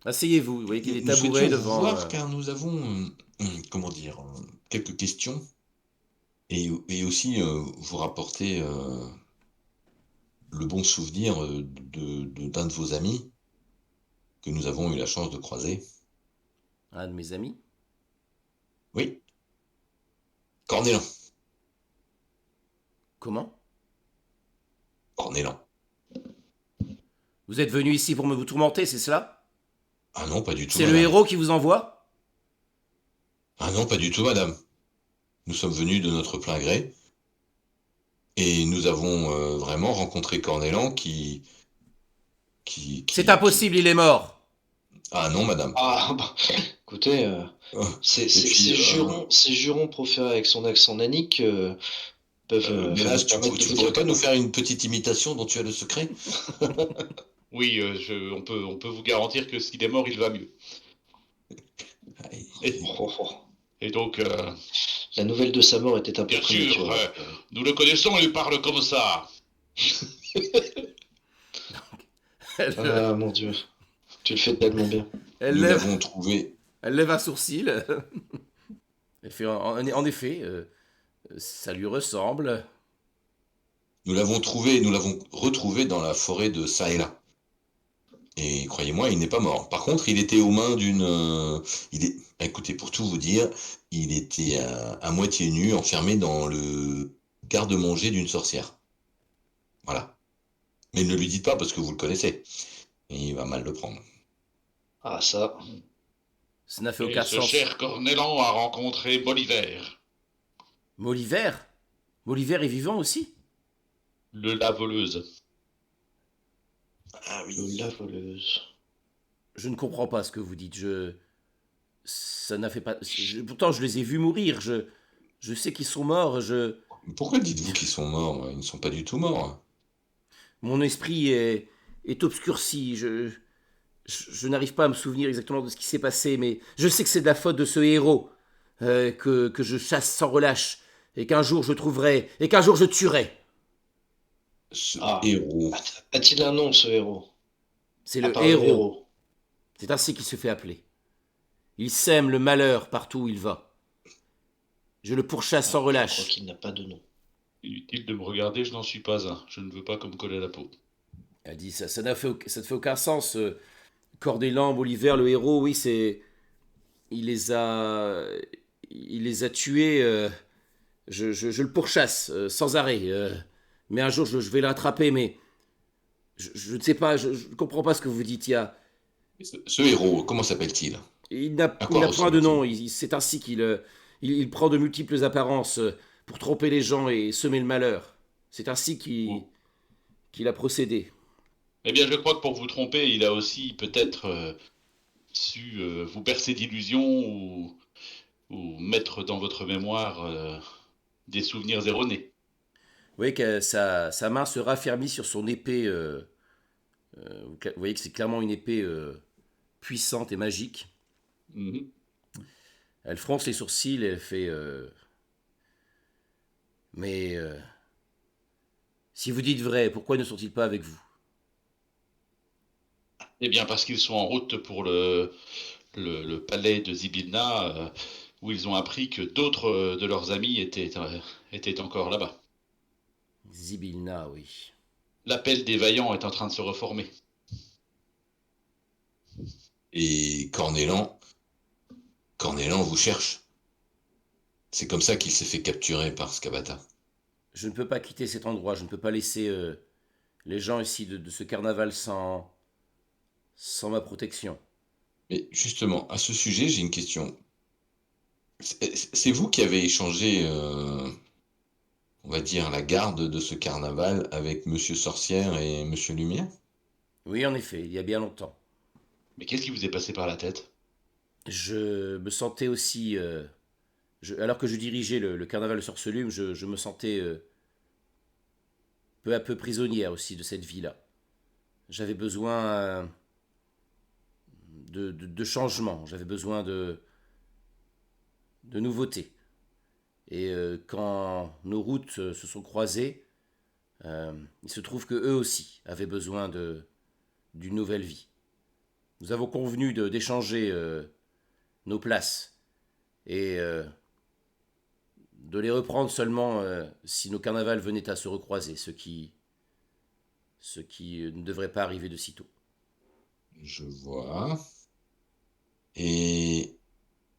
Asseyez-vous, vous voyez qu'il est Nous tabouret souhaitions vous devant... voir car nous avons, comment dire, quelques questions et aussi vous rapporter le bon souvenir d'un de vos amis que nous avons eu la chance de croiser. un de mes amis. Oui, Cornélan. Comment? Cornélan. Vous êtes venu ici pour me vous tourmenter, c'est cela? Ah non, pas du tout, C'est le madame. héros qui vous envoie? Ah non, pas du tout, madame. Nous sommes venus de notre plein gré et nous avons vraiment rencontré Cornélan C'est impossible, il est mort. Ah non, madame. Ah, bah, écoutez, Et puis, ces jurons proférés avec son accent nanique peuvent Mélas, me permettre de tu vous pourrais dire pas que nous non. faire une petite imitation dont tu as le secret? Oui, on peut vous garantir que s'il est mort, il va mieux. Aïe. Et, Oh, oh. et donc, La nouvelle de sa mort était un peu bien sûr, prématurée. nous le connaissons, il parle comme ça. Elle, Ah mon Dieu, tu le fais tellement bien. elle Nous lève, l'avons trouvé. elle lève un sourcil. Elle fait en effet, ça lui ressemble. Nous l'avons retrouvé dans la forêt de Saïla. Et croyez-moi, il n'est pas mort. Par contre, il était aux mains d'une. Écoutez, pour tout vous dire, il était à moitié nu, enfermé dans le garde-manger d'une sorcière. Voilà. Mais ne lui dites pas parce que vous le connaissez. Et il va mal le prendre. Ah ça, Ça n'a fait Et aucun ce sens. cher Cornélan a rencontré Boliver, Moliver? Moliver est vivant aussi? la voleuse. Ah oui. la voleuse. Je ne comprends pas ce que vous dites. Ça n'a fait pas. Pourtant, je les ai vus mourir. Je sais qu'ils sont morts. Pourquoi dites-vous qu'ils sont morts? Ils ne sont pas du tout morts. Mon esprit est obscurci. Je n'arrive pas à me souvenir exactement de ce qui s'est passé, mais je sais que c'est de la faute de ce héros que je chasse sans relâche, et qu'un jour je trouverai, et qu'un jour je tuerai. Ce Ah. héros. A-t-il un nom, ce héros? C'est À le part héros. C'est ainsi qu'il se fait appeler. Il sème le malheur partout où il va. Je le pourchasse sans Je crois relâche. qu'il n'a pas de nom. Inutile de me regarder, je n'en suis pas un. Je ne veux pas qu'on me colle à la peau. Elle dit ça ne fait aucun sens. Cornélan, Bolivar, le héros, oui, c'est. Il les a. Il les a tués. Je le pourchasse sans arrêt. Mais un jour, je vais l'attraper, mais. Je ne sais pas, je ne comprends pas ce que vous dites. Ce héros, comment s'appelle-t-il? Il n'a À quoi point de ressemble-t-il? nom. C'est ainsi qu'il prend de multiples apparences pour tromper les gens et semer le malheur. C'est ainsi qu'il a procédé. Eh bien, je crois que pour vous tromper, il a aussi peut-être su vous bercer d'illusions ou mettre dans votre mémoire des souvenirs erronés. Vous voyez que sa main se raffermit sur son épée. Vous voyez que c'est clairement une épée puissante et magique. Mhm. Elle fronce les sourcils et elle fait. Mais si vous dites vrai, pourquoi ne sont-ils pas avec vous? Eh bien, parce qu'ils sont en route pour le palais de Zibilna, où ils ont appris que d'autres de leurs amis étaient encore là-bas. Zibilna, oui. L'appel des vaillants est en train de se reformer. Et Cornélan vous cherche. C'est comme ça qu'il s'est fait capturer par Skabata. Je ne peux pas quitter cet endroit. Je ne peux pas laisser les gens ici de ce carnaval sans ma protection. Mais justement, à ce sujet, j'ai une question. C'est vous qui avez échangé, on va dire, la garde de ce carnaval avec Monsieur Sorcière et Monsieur Lumière? Oui, en effet, il y a bien longtemps. Mais qu'est-ce qui vous est passé par la tête? Je me sentais aussi. Alors que je dirigeais le carnaval de Sorcelume, je me sentais peu à peu prisonnière aussi de cette vie-là. J'avais besoin de changement, j'avais besoin de nouveautés. Et quand nos routes se sont croisées, il se trouve que eux aussi avaient besoin d'une nouvelle vie. Nous avons convenu d'échanger nos places et de les reprendre seulement si nos carnavals venaient à se recroiser, ce qui ne devrait pas arriver de sitôt. Je vois. Et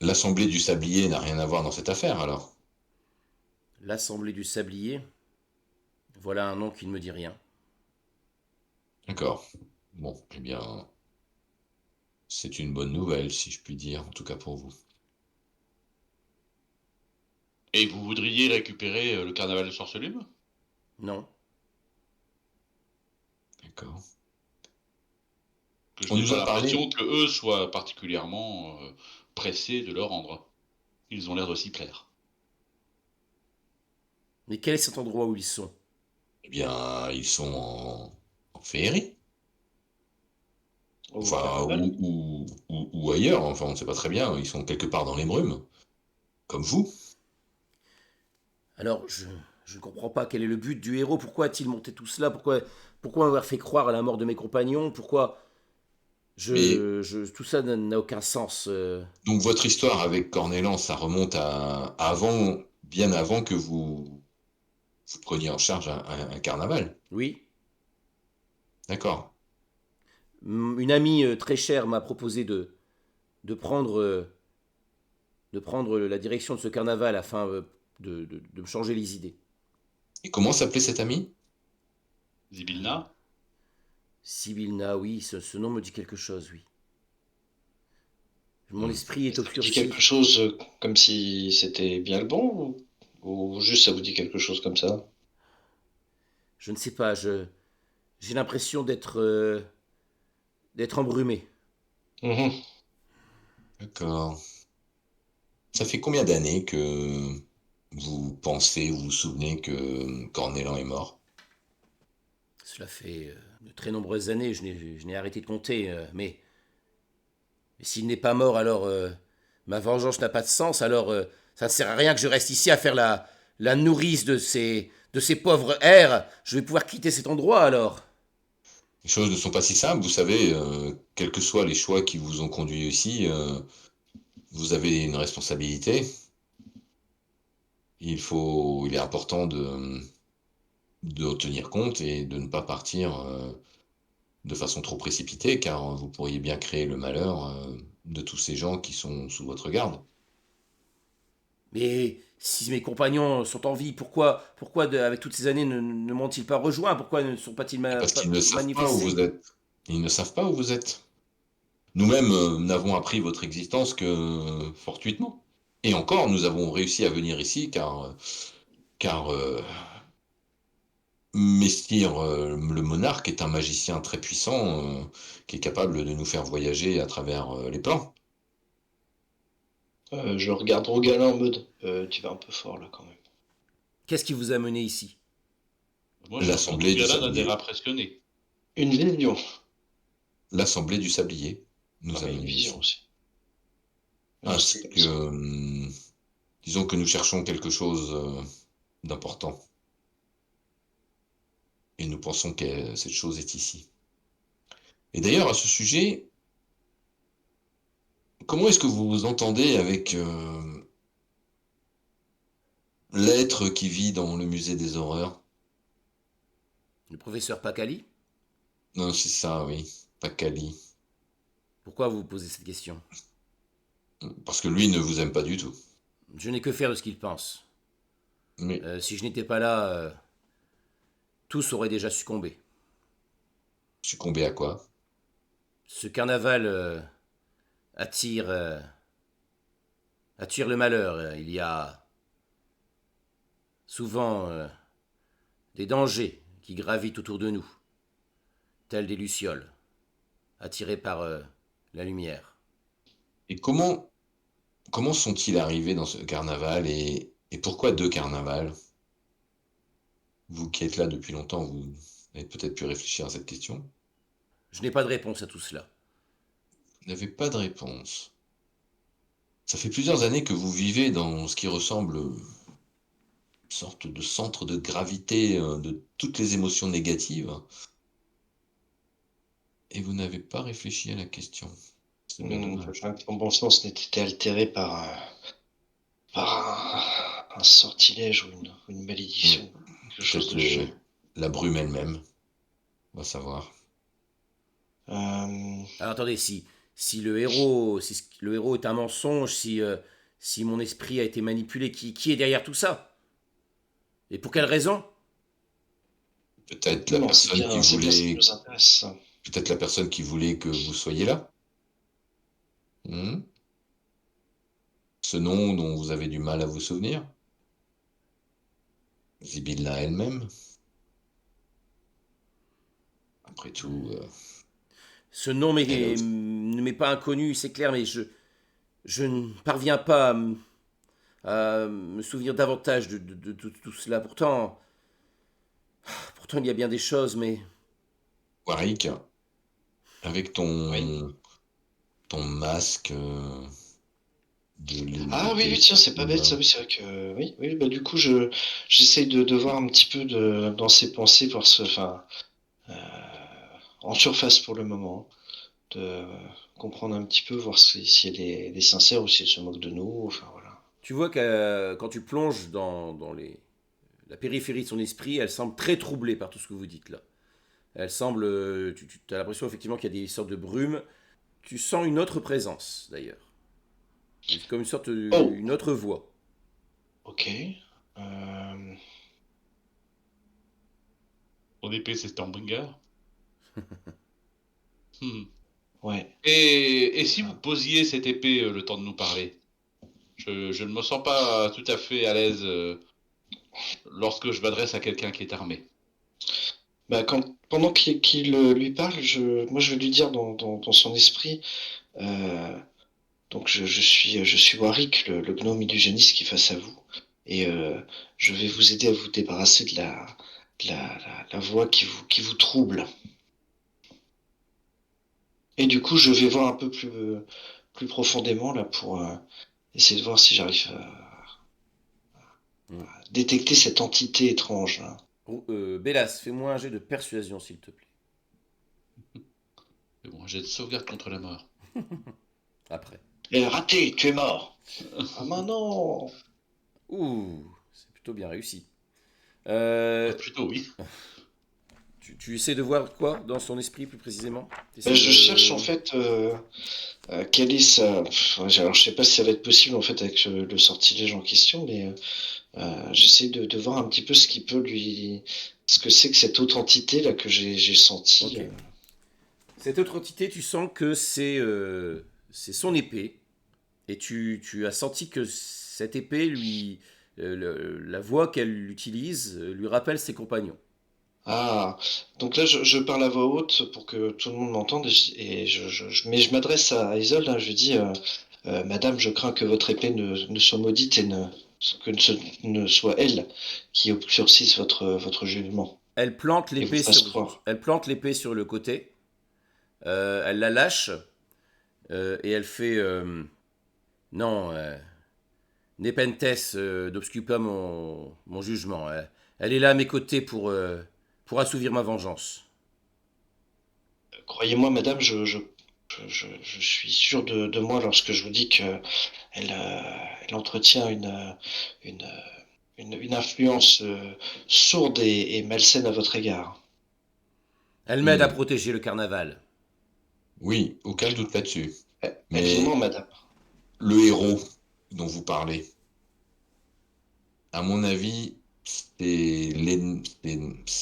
l'Assemblée du Sablier n'a rien à voir dans cette affaire, alors? L'Assemblée du Sablier, voilà un nom qui ne me dit rien. D'accord. Bon, eh bien, c'est une bonne nouvelle, si je puis dire, en tout cas pour vous. Et vous voudriez récupérer le carnaval de Sorcelume? Non. D'accord. Que je On n'ai nous pas a parlé. l'impression que eux soient particulièrement pressés de le rendre. Ils ont l'air de s'y plaire. Mais quel est cet endroit où ils sont? Eh bien, ils sont en féerie. Au Enfin, carnaval. ou ailleurs. Enfin, on ne sait pas très bien. Ils sont quelque part dans les brumes. Comme vous. Alors, je ne comprends pas quel est le but du héros. Pourquoi a-t-il monté tout cela? Pourquoi avoir fait croire à la mort de mes compagnons? Pourquoi Mais tout ça n'a aucun sens. donc, votre histoire avec Cornélan, ça remonte à avant, bien avant que vous preniez en charge un carnaval. Oui. D'accord. Une amie très chère m'a proposé de prendre, de prendre la direction de ce carnaval afin de me changer les idées. Et comment s'appelait cet ami? Zibilna? Sibylna, oui, ce nom me dit quelque chose, oui. Mon Hmm. esprit est Ça vous dit obscurci. quelque chose comme si c'était bien le bon ou juste ça vous dit quelque chose comme ça? Je ne sais pas, j'ai l'impression d'être embrumé. Mhm. D'accord. Ça fait combien d'années que vous pensez ou vous vous souvenez que Cornélan est mort? Cela fait de très nombreuses années, je n'ai arrêté de compter, mais s'il n'est pas mort, alors ma vengeance n'a pas de sens, alors ça ne sert à rien que je reste ici à faire la nourrice de ces pauvres airs. Je vais pouvoir quitter cet endroit alors. Les choses ne sont pas si simples, vous savez, quels que soient les choix qui vous ont conduit ici, vous avez une responsabilité. Il est important de tenir compte et de ne pas partir de façon trop précipitée, car vous pourriez bien créer le malheur de tous ces gens qui sont sous votre garde. Mais si mes compagnons sont en vie, pourquoi avec toutes ces années, ne m'ont-ils pas rejoint? Pourquoi ne sont pas-ils Parce pas qu'ils ne savent pas où vous manifestés? êtes. Ils ne savent pas où vous êtes. Nous-mêmes n'avons appris votre existence que fortuitement. Et encore, nous avons réussi à venir ici car Messire le monarque est un magicien très puissant qui est capable de nous faire voyager à travers les plans. Je regarde Rogalin en mode tu vas un peu fort là quand même. Qu'est-ce qui vous a mené ici? Moi, je regarde L'Assemblée du Rogalin d'un air Sablier. impressionné. Une vision. L'Assemblée du Sablier Ah nous a mais une menés vision ici. aussi. Ainsi C'est comme que, ça. disons que nous cherchons quelque chose d'important. Et nous pensons que cette chose est ici. Et d'ailleurs, à ce sujet, comment est-ce que vous vous entendez avec l'être qui vit dans le musée des horreurs? Le professeur Pacali? Non, c'est ça, oui. Pakali. Pourquoi vous posez cette question? Parce que lui ne vous aime pas du tout. Je n'ai que faire de ce qu'il pense. Mais Si je n'étais pas là, tous auraient déjà succombé. succomber à quoi? Ce carnaval attire, euh, attire le malheur. Il y a souvent des dangers qui gravitent autour de nous, tels des lucioles, attirés par la lumière. Et comment sont-ils arrivés dans ce carnaval et pourquoi deux carnavals? Vous qui êtes là depuis longtemps, vous avez peut-être pu réfléchir à cette question. Je n'ai pas de réponse à tout cela. Vous n'avez pas de réponse. Ça fait plusieurs années que vous vivez dans ce qui ressemble à une sorte de centre de gravité de toutes les émotions négatives. Et vous n'avez pas réfléchi à la question. C'est bien dommage. Je crois que ton bon sens n'était été altéré par un sortilège ou une malédiction. Quelque chose de Peut-être chiant. la brume elle-même. On va savoir. Euh, Alors attendez, si le héros est un mensonge, si mon esprit a été manipulé, qui est derrière tout ça? Et pour quelle raison? Peut-être la non, personne qui c'est bien ce qui voulait. nous intéresse. Peut-être la personne qui voulait que vous soyez là. Hmm. Ce nom dont vous avez du mal à vous souvenir. Zibilla elle-même. Après tout, Ce nom elle a aussi- ne m'est pas inconnu, c'est clair, mais je ne parviens pas à me souvenir davantage de tout cela. Pourtant, il y a bien des choses, mais Warwick, avec Oui. ton masque Ah oui, oui, tiens, c'est pas bête ça, oui, c'est vrai que oui, oui, bah du coup j'essaye de voir un petit peu dans ses pensées euh, en surface pour le moment, de comprendre un petit peu, voir si elle est sincère ou si elle se moque de nous, enfin voilà. tu vois que quand tu plonges dans la périphérie de son esprit, elle semble très troublée par tout ce que vous dites là. Elle semble, tu as l'impression effectivement qu'il y a des sortes de brumes. Tu sens une autre présence d'ailleurs, comme Oh, une autre voix. ok. Euh, Mon épée, c'est Stormbringer. Hmm. ouais. Et si vous posiez cette épée le temps de nous parler? Je ne me sens pas tout à fait à l'aise lorsque je m'adresse à quelqu'un qui est armé. Bah pendant qu'il lui parle, moi je vais lui dire dans son esprit. euh, Donc je suis Warwick, le gnome illusionniste qui est face à vous, et je vais vous aider à vous débarrasser la voix qui vous trouble. Et du coup, je vais voir un peu plus profondément là pour essayer de voir si j'arrive Hmm. à détecter cette entité étrange, là. Bélas, fais-moi un jet de persuasion s'il te plaît. Mais bon, j'ai de sauvegarde contre la mort. Après. Raté, tu es mort. Ah maintenant. Ouh, c'est plutôt bien réussi. Euh, Plutôt oui. tu essaies de voir quoi dans son esprit plus précisément? Je cherche en fait quelle est sa. Alors je sais pas si ça va être possible en fait avec le sortilège en question, mais j'essaie de voir un petit peu ce qui peut lui, ce que c'est que cette autre entité là que j'ai senti. Ok. Cette autre entité, tu sens que c'est son épée. Et tu as senti que cette épée, la voix qu'elle utilise, lui rappelle ses compagnons. Ah, donc là je parle à voix haute pour que tout le monde m'entende mais je m'adresse à Isolde, hein, je lui dis, Madame, je crains que votre épée ne soit maudite et ne soit elle qui obscurcisse votre jugement et vous fasse croire. Elle plante l'épée sur le côté. Elle la lâche et elle fait non, Nepenthes n'obscure pas mon jugement. Elle est là à mes côtés pour assouvir ma vengeance. Croyez-moi, Madame, je suis sûr de moi lorsque je vous dis que elle entretient une, une influence sourde et malsaine à votre égard. Elle m'aide à Hmm. protéger le carnaval. Oui, aucun doute là-dessus. Elle vous ment, Mais Madame. le héros dont vous parlez, à mon avis, c'est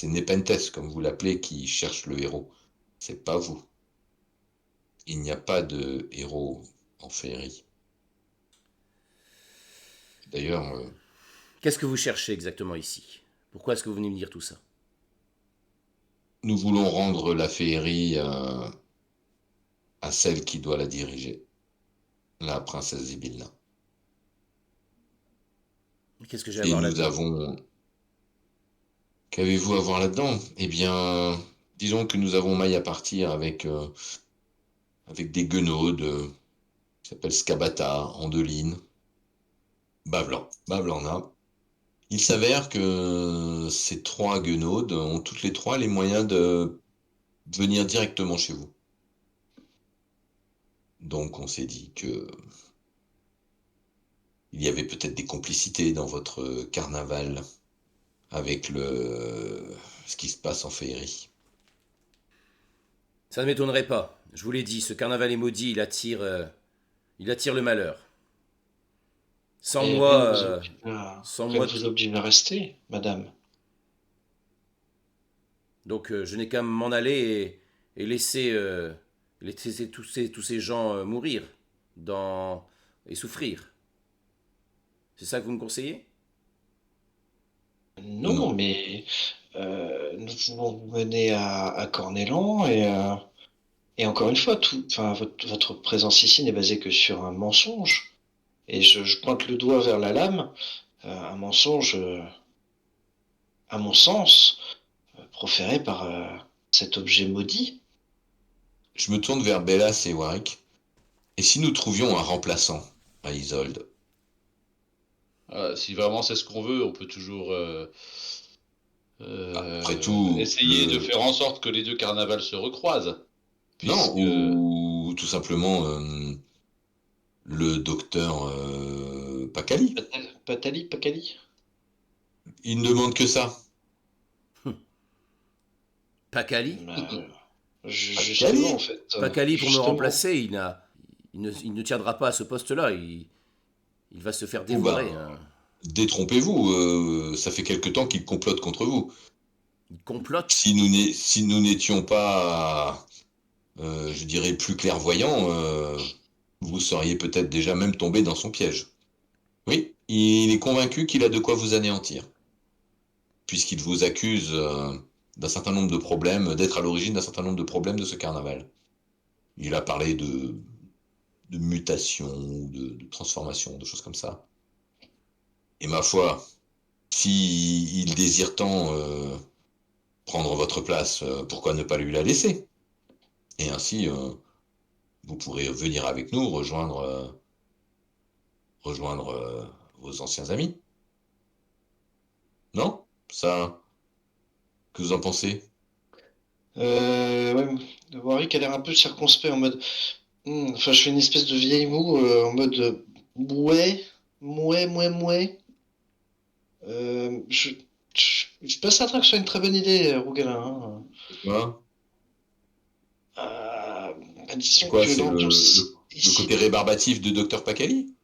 Nepenthes, comme vous l'appelez, qui cherche le héros. C'est pas vous. Il n'y a pas de héros en féerie. D'ailleurs, Qu'est-ce que vous cherchez exactement ici? Pourquoi est-ce que vous venez me dire tout ça? nous voulons rendre la féerie à celle qui doit la diriger, la princesse Zibilla. Qu'est-ce que j'ai à Et voir nous là-dedans? avons... Qu'avez-vous à voir là-dedans? Eh bien, disons que nous avons maille à partir avec des guenaudes qui s'appellent Scabata, Andeline, Bavlana. Il s'avère que ces trois guenaudes ont toutes les trois les moyens de venir directement chez vous. Donc on s'est dit que il y avait peut-être des complicités dans votre carnaval avec ce qui se passe en féerie. Ça ne m'étonnerait pas. Je vous l'ai dit, ce carnaval est maudit, il attire le malheur. Sans Et moi, sans rien moi, ne vous oblige à rester, madame. donc je n'ai qu'à m'en aller et laisser tous ces gens mourir et souffrir. C'est ça que vous me conseillez? Non, Non. mais nous pouvons vous mener à Cornélan et encore une fois, enfin, votre présence ici n'est basée que sur un mensonge. Et je pointe le doigt vers la lame, un mensonge, à mon sens, proféré par cet objet maudit. Je me tourne vers Bellas et Warwick. Et si nous trouvions un remplaçant à Isolde? Si vraiment c'est ce qu'on veut, on peut toujours Après tout, essayer de faire en sorte que les deux carnavals se recroisent. non, Puisque. ou tout simplement le docteur Pacali. Patali, Pacali? Il ne demande que ça. Pacali? Euh, Pacali? Justement, en fait. Pacali pour me Justement. remplacer, il ne tiendra pas à ce poste-là. Il va se faire Oh ben, dévorer, hein. détrompez-vous, ça fait quelque temps qu'il complote contre vous. Il complote. Si nous n'étions pas, je dirais, plus clairvoyants, vous seriez peut-être déjà même tombé dans son piège. Oui, il est convaincu qu'il a de quoi vous anéantir, puisqu'il vous accuse d'un certain nombre de problèmes, d'être à l'origine d'un certain nombre de problèmes de ce carnaval. Il a parlé de mutation, de transformation, de choses comme ça. Et ma foi, si il désire tant prendre votre place, pourquoi ne pas lui la laisser? Et ainsi, vous pourrez venir avec nous, rejoindre vos anciens amis. Non? Ça, que vous en pensez? Ouais, Warwick a l'air un peu circonspect en mode. Enfin, je fais une espèce de vieille moue en mode. Ouais, mouais. Je suis pas certain que ce soit une très bonne idée, Rougalin, hein. Quoi? C'est Disons quoi? que C'est l'ambiance le ici. côté rébarbatif de Docteur Pacali?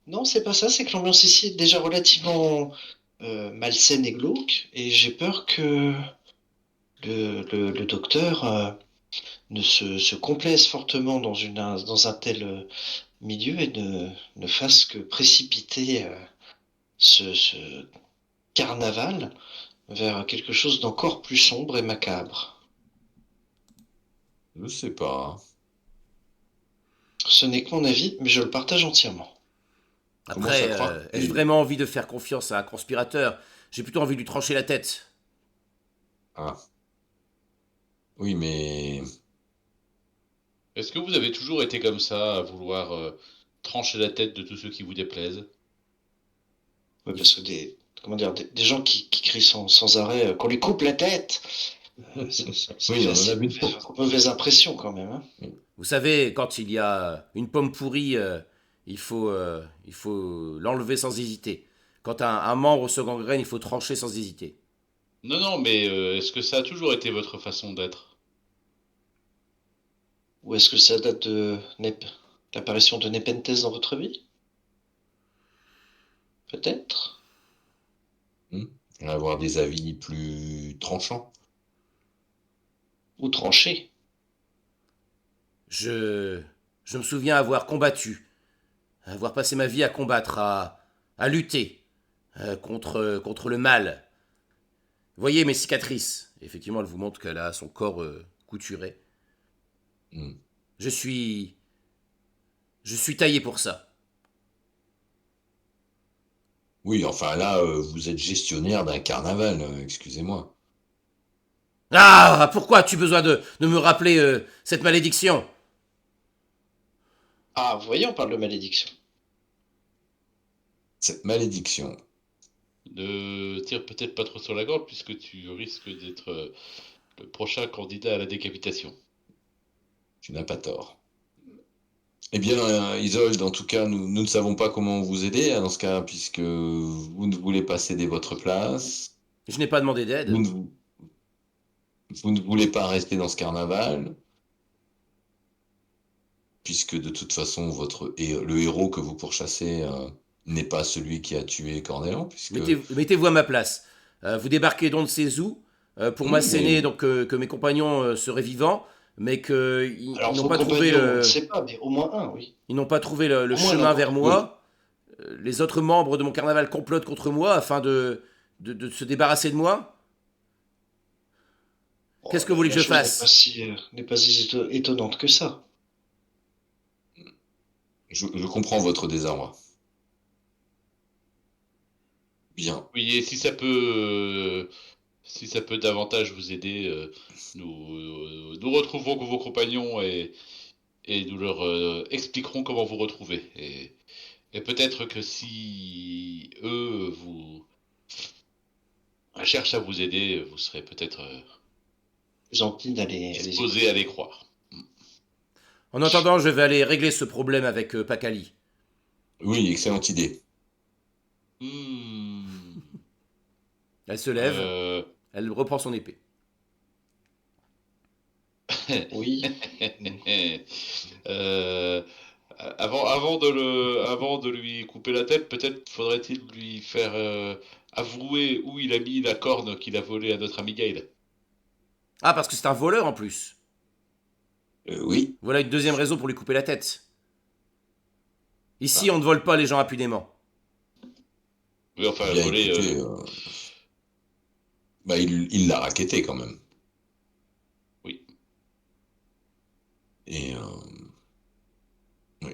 Non, c'est pas ça, c'est que l'ambiance ici est déjà relativement malsaine et glauque, et j'ai peur que le docteur se complaise fortement dans un tel milieu et ne fasse que précipiter ce carnaval vers quelque chose d'encore plus sombre et macabre. Je sais pas. Ce n'est que mon avis, mais je le partage entièrement. Commence à Après, croire ai-je que... vraiment envie de faire confiance à un conspirateur? J'ai plutôt envie de lui trancher la tête. Ah, oui, mais... Est-ce que vous avez toujours été comme ça, à vouloir trancher la tête de tous ceux qui vous déplaisent? Ouais, parce que comment dire, des gens qui crient sans arrêt qu'on lui coupe la tête, ça Oui, fait on en a assez vu mauvaise impression quand même, hein. Vous savez, quand il y a une pomme pourrie, il faut l'enlever sans hésiter. Quand un membre se gangrène, il faut trancher sans hésiter. Non, non, mais est-ce que ça a toujours été votre façon d'être? Ou est-ce que ça date de l'apparition de Nepenthes dans votre vie? Peut-être. Avoir des avis plus tranchants. Ou tranché. Je, je me souviens avoir combattu, avoir passé ma vie à combattre, à lutter contre le mal. Voyez mes cicatrices. Effectivement, elle vous montre qu'elle a son corps couturé. Hmm. Je suis, je suis taillé pour ça. Oui, enfin là, vous êtes gestionnaire d'un carnaval, excusez-moi. Ah, pourquoi as-tu besoin de me rappeler cette malédiction? Ah, vous voyez, on parle de malédiction. Cette malédiction, Ne tire peut-être pas trop sur la gorge, puisque tu risques d'être le prochain candidat à la décapitation. tu n'as pas tort. Eh bien, Isolde, en tout cas, nous ne savons pas comment vous aider dans ce cas, puisque vous ne voulez pas céder votre place, Je n'ai pas demandé vous d'aide. ne, vous ne voulez pas rester dans ce carnaval, puisque de toute façon, le héros que vous pourchassez n'est pas celui qui a tué Cornélan, puisque... Mettez-vous à ma place. Vous débarquez donc de ces eaux pour Oui, m'asséner mais donc que mes compagnons seraient vivants, mais qu'ils Alors, n'ont vos pas trouvé compagnons, on ne sait pas, mais au moins un, oui. ils n'ont pas trouvé le Au moins chemin l'un. vers oui, moi. Les autres membres de mon carnaval complotent contre moi afin de se débarrasser de moi. Bon, Qu'est-ce que vous voulez que la je chose fasse? n'est pas si étonnante que ça. je comprends votre désarroi. Bien. Oui, et si ça peut davantage vous aider, nous retrouverons vos compagnons et nous leur expliquerons comment vous retrouver. Et peut-être que si eux vous cherchent à vous aider, vous serez peut-être Gentil d'aller les disposé à les croire. En attendant, je vais aller régler ce problème avec Pakali. Oui, excellente idée. Hmm. Elle se lève, Euh, elle reprend son épée. Oui. euh, avant de lui couper la tête, peut-être faudrait-il lui faire avouer où il a mis la corne qu'il a volée à notre ami Gaël. Ah, parce que c'est un voleur en plus. Oui, Voilà une deuxième raison pour lui couper la tête. Ici, Ah. on ne vole pas les gens impunément. Oui, enfin, bien voler. écoutez, bah, il l'a racketté quand même. Oui. Et oui.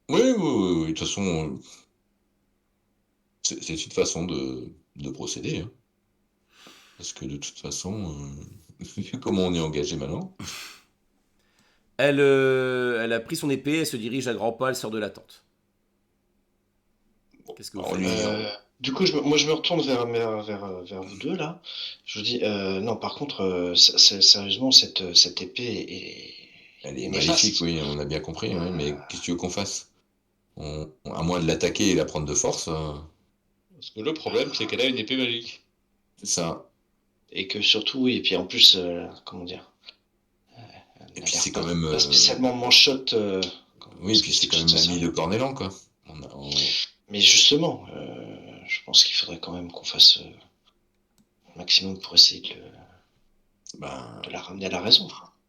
Oui, de toute façon, c'est une façon de procéder, hein. Parce que de toute façon, vu comment on est engagé maintenant, Elle a pris son épée, elle se dirige à grands pas, elle sort de la tente. bon, Qu'est-ce que vous on faites? lui, Du coup, moi, je me retourne vers vous deux, là. Je vous dis, non, par contre, sérieusement, cette épée elle est est maléfique, néfaste. oui, on a bien compris, oui, mais qu'est-ce que tu veux qu'on fasse? À moins de l'attaquer et la prendre de force, Parce que le problème, c'est qu'elle a une épée magique. c'est ça. Et que surtout, oui, et puis en plus, comment dire, elle Et n'a puis l'air c'est quand même, pas spécialement manchotte. oui, et puis c'est quand même Ça sert à l'ami de rien. Cornélan, quoi. Mais justement, je pense qu'il faudrait quand même qu'on fasse le maximum pour essayer Ben, de la ramener à la raison.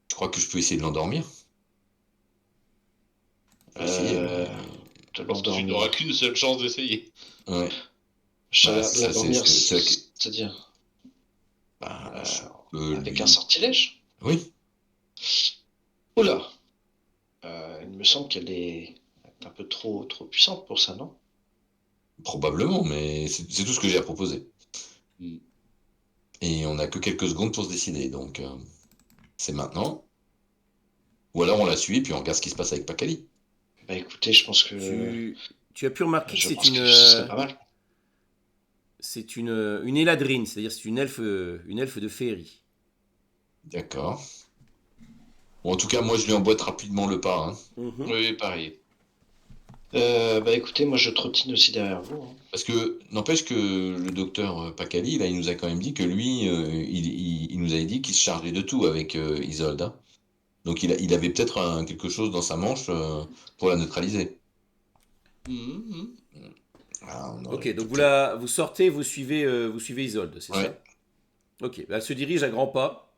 je crois que je peux essayer de l'endormir. Je peux essayer, Euh, mais... de Parce que tu l'endormir. n'auras qu'une seule chance d'essayer. Ouais. Je Bah, vais c'est ça, l'endormir, c'est que... c'est-à-dire Bah, euh, je peux avec un lui... sortilège. Oui, Oula, il me semble qu'elle est un peu trop puissante pour ça, non? probablement, mais c'est tout ce que j'ai à proposer. Hmm. Et on n'a que quelques secondes pour se décider, donc c'est maintenant. Ou alors on la suit, puis on regarde ce qui se passe avec Pakali. Bah écoutez, Tu as pu remarquer que je pense que ce serait pas mal. c'est une éladrine, c'est-à-dire c'est une elfe de féerie. D'accord. Bon, en tout cas, moi, je lui emboîte rapidement le pas, hein. Mhm. Oui, pareil. Bah écoutez, moi je trottine aussi derrière vous, hein. Parce que, n'empêche que le docteur Pakali, là, il nous a quand même dit que lui, il nous avait dit qu'il se chargeait de tout avec Isolde, hein. Donc il avait peut-être quelque chose dans sa manche pour la neutraliser. Mhm. Ah, on aurait Ok, donc peut-être- vous sortez, vous suivez Isolde, c'est Ouais. ça? Ok, elle se dirige à grands pas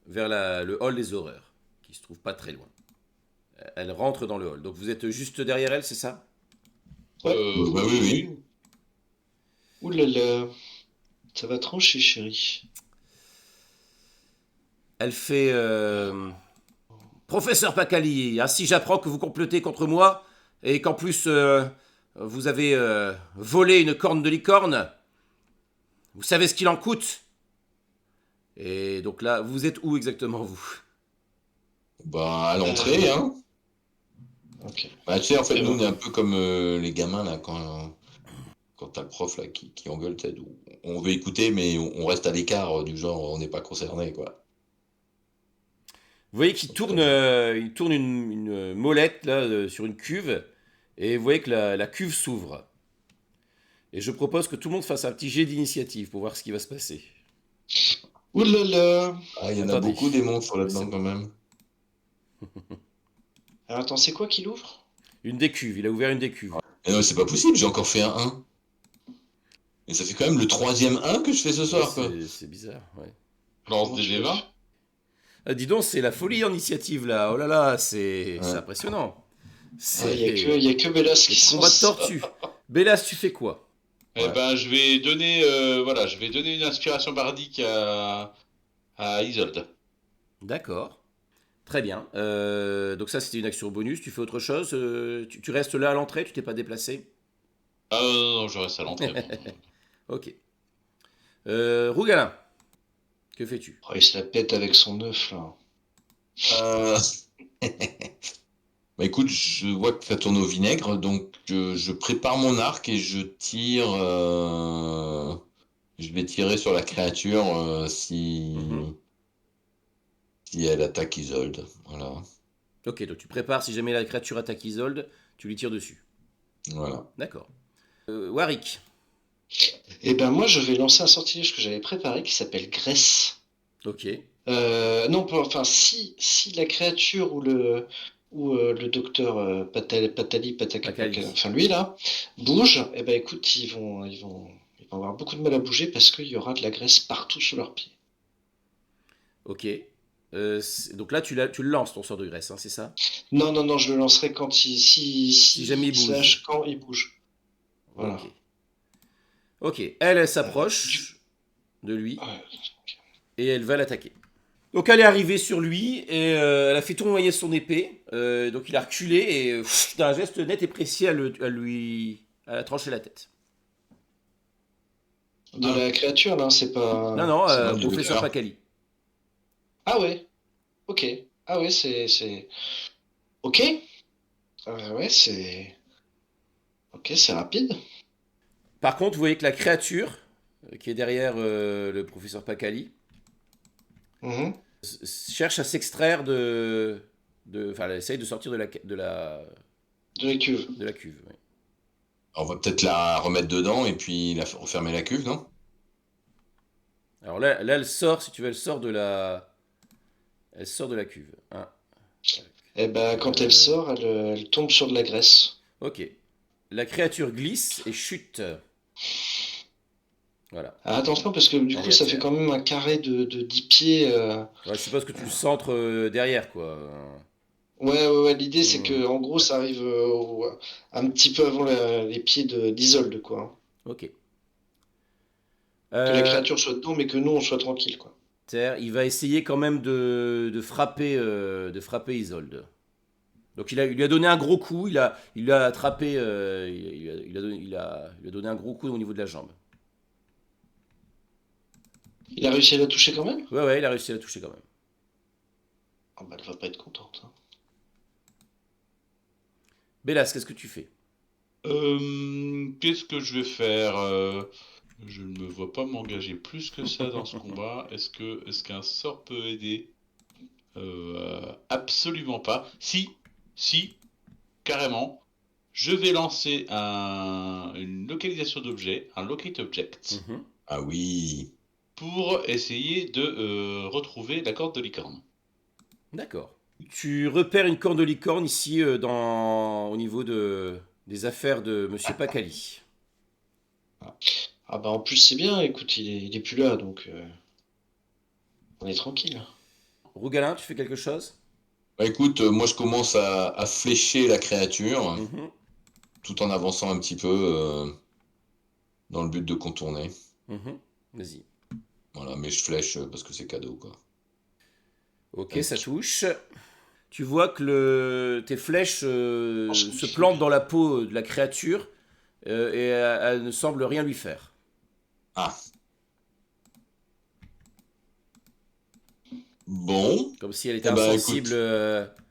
vers le hall des horreurs, qui se trouve pas très loin. Elle rentre dans le hall. Donc vous êtes juste derrière elle, c'est ça? Ouais. Bah oui. Ouh là là, ça va trancher, chérie. Elle fait Professeur Pakali, ainsi j'apprends que vous complotez contre moi et qu'en plus vous avez volé une corne de licorne. Vous savez ce qu'il en coûte? Et donc là, vous êtes où exactement vous? Bah, à l'entrée, hein. Ok. Bah, tu sais, en fait, Et nous, bon. on est un peu comme les gamins, là, quand t'as le prof, là, qui engueule, tu sais, on veut écouter, mais on reste à l'écart, du genre, on n'est pas concerné, quoi. voyez qu'il tourne, il tourne une molette là, sur une cuve, et vous voyez que la cuve s'ouvre. Et je propose que tout le monde fasse un petit jet d'initiative pour voir ce qui va se passer. Ouh là là. Ah, il y en a Attendez. beaucoup des monstres là-dedans C'est bon. quand même. Alors attends, c'est quoi qu'il ouvre? Une des cuves, il a ouvert une des cuves. Et non, c'est pas possible, j'ai encore fait un 1. Et ça fait quand même le 3e 1 que je fais ce soir, quoi. C'est bizarre, ouais. Lance des je G20. Ah, dis donc, c'est la folie en initiative là. Oh là là, c'est Ouais. impressionnant. Il y a que Bellas qui sont. Combat de tortue. Bélas, tu fais quoi? Eh Ouais. ben, je vais donner, je vais donner une inspiration bardique à Isolde. D'accord. Très bien. Donc ça, c'était une action bonus. Tu fais autre chose? Tu restes là à l'entrée? Tu t'es pas déplacé? Ah non, je reste à l'entrée. Ok. Rougalin, que fais-tu? Oh, il se la pète avec son œuf là. Euh, Bah écoute, je vois que ça tourne au vinaigre, donc je prépare mon arc et je tire. Je vais tirer sur la créature si elle attaque Isolde. Voilà. Ok, donc tu prépares, si jamais la créature attaque Isolde, tu lui tires dessus. Voilà. D'accord. Warwick. Et ben moi je vais lancer un sortilège que j'avais préparé qui s'appelle Graisse. Ok. Non, enfin si la créature ou le docteur Patali, enfin lui là, bouge, et ben écoute, ils vont avoir beaucoup de mal à bouger parce qu'il y aura de la graisse partout sous leurs pieds. Ok. Donc là, tu le lances, ton sort de graisse, hein, c'est ça? Non, je le lancerai quand si jamais il bouge. slash quand il bouge. Voilà. Ok. Ok. Elle s'approche de lui Ouais. et elle va l'attaquer. Donc elle est arrivée sur lui et elle a fait tournoyer son épée. Donc il a reculé et d'un geste net et précis, elle a tranché la tête. De la créature là, c'est pas. Non, c'est pas du professeur docteur. Pacali. Ah ouais. Ok. Ah ouais, c'est. Ok. Ouais, c'est. Ok, c'est rapide. Par contre, vous voyez que la créature qui est derrière le professeur Pacali Mhm. cherche à s'extraire enfin, elle essaye de sortir de la De la cuve. cuve. Ouais. On va peut-être la remettre dedans et puis refermer la cuve, non? Alors là, elle sort, si tu veux, elle sort de la cuve. Hein. Et ben quand elle sort, elle tombe sur de la graisse. Ok. La créature glisse et chute. Voilà. Ah, attention parce que du Elle coup est à ça fait terre. quand même un carré de 10 pieds. Ouais, je suppose que tu le centres derrière, quoi. Ouais, l'idée c'est Hmm. que en gros ça arrive un petit peu avant les pieds d'Isolde quoi. Ok. Que la créature soit dedans mais que nous on soit tranquille quoi. Terre, il va essayer quand même de frapper Isolde. Donc il lui a donné un gros coup, il l'a attrapé, il lui a donné un gros coup au niveau de la jambe. Il a réussi à la toucher quand même? Ouais, il a réussi à la toucher quand même. Ah bah elle va pas être contente. Hein. Bélas, qu'est-ce que tu fais? Qu'est-ce que je vais faire? Je ne me vois pas m'engager plus que ça dans ce combat. Est-ce qu'un sort peut aider? Absolument pas. Si, carrément. Je vais lancer une localisation d'objet, un locate object, Mhm. Ah oui. pour essayer de retrouver la corde de licorne. D'accord. Tu repères une corne de licorne ici au niveau des affaires de Monsieur Pacali. Ah bah en plus c'est bien, écoute, il est plus là donc on est tranquille. Rougalin, tu fais quelque chose? Bah écoute, moi je commence à flécher la créature Mhm. tout en avançant un petit peu dans le but de contourner. Mhm. Vas-y. Voilà, mais je flèche parce que c'est cadeau, quoi. Ok, ça touche. Tu vois que tes flèches se plantent dans la peau de la créature et elle ne semble rien lui faire. Ah. Bon. Comme si elle était Eh ben, insensible écoute.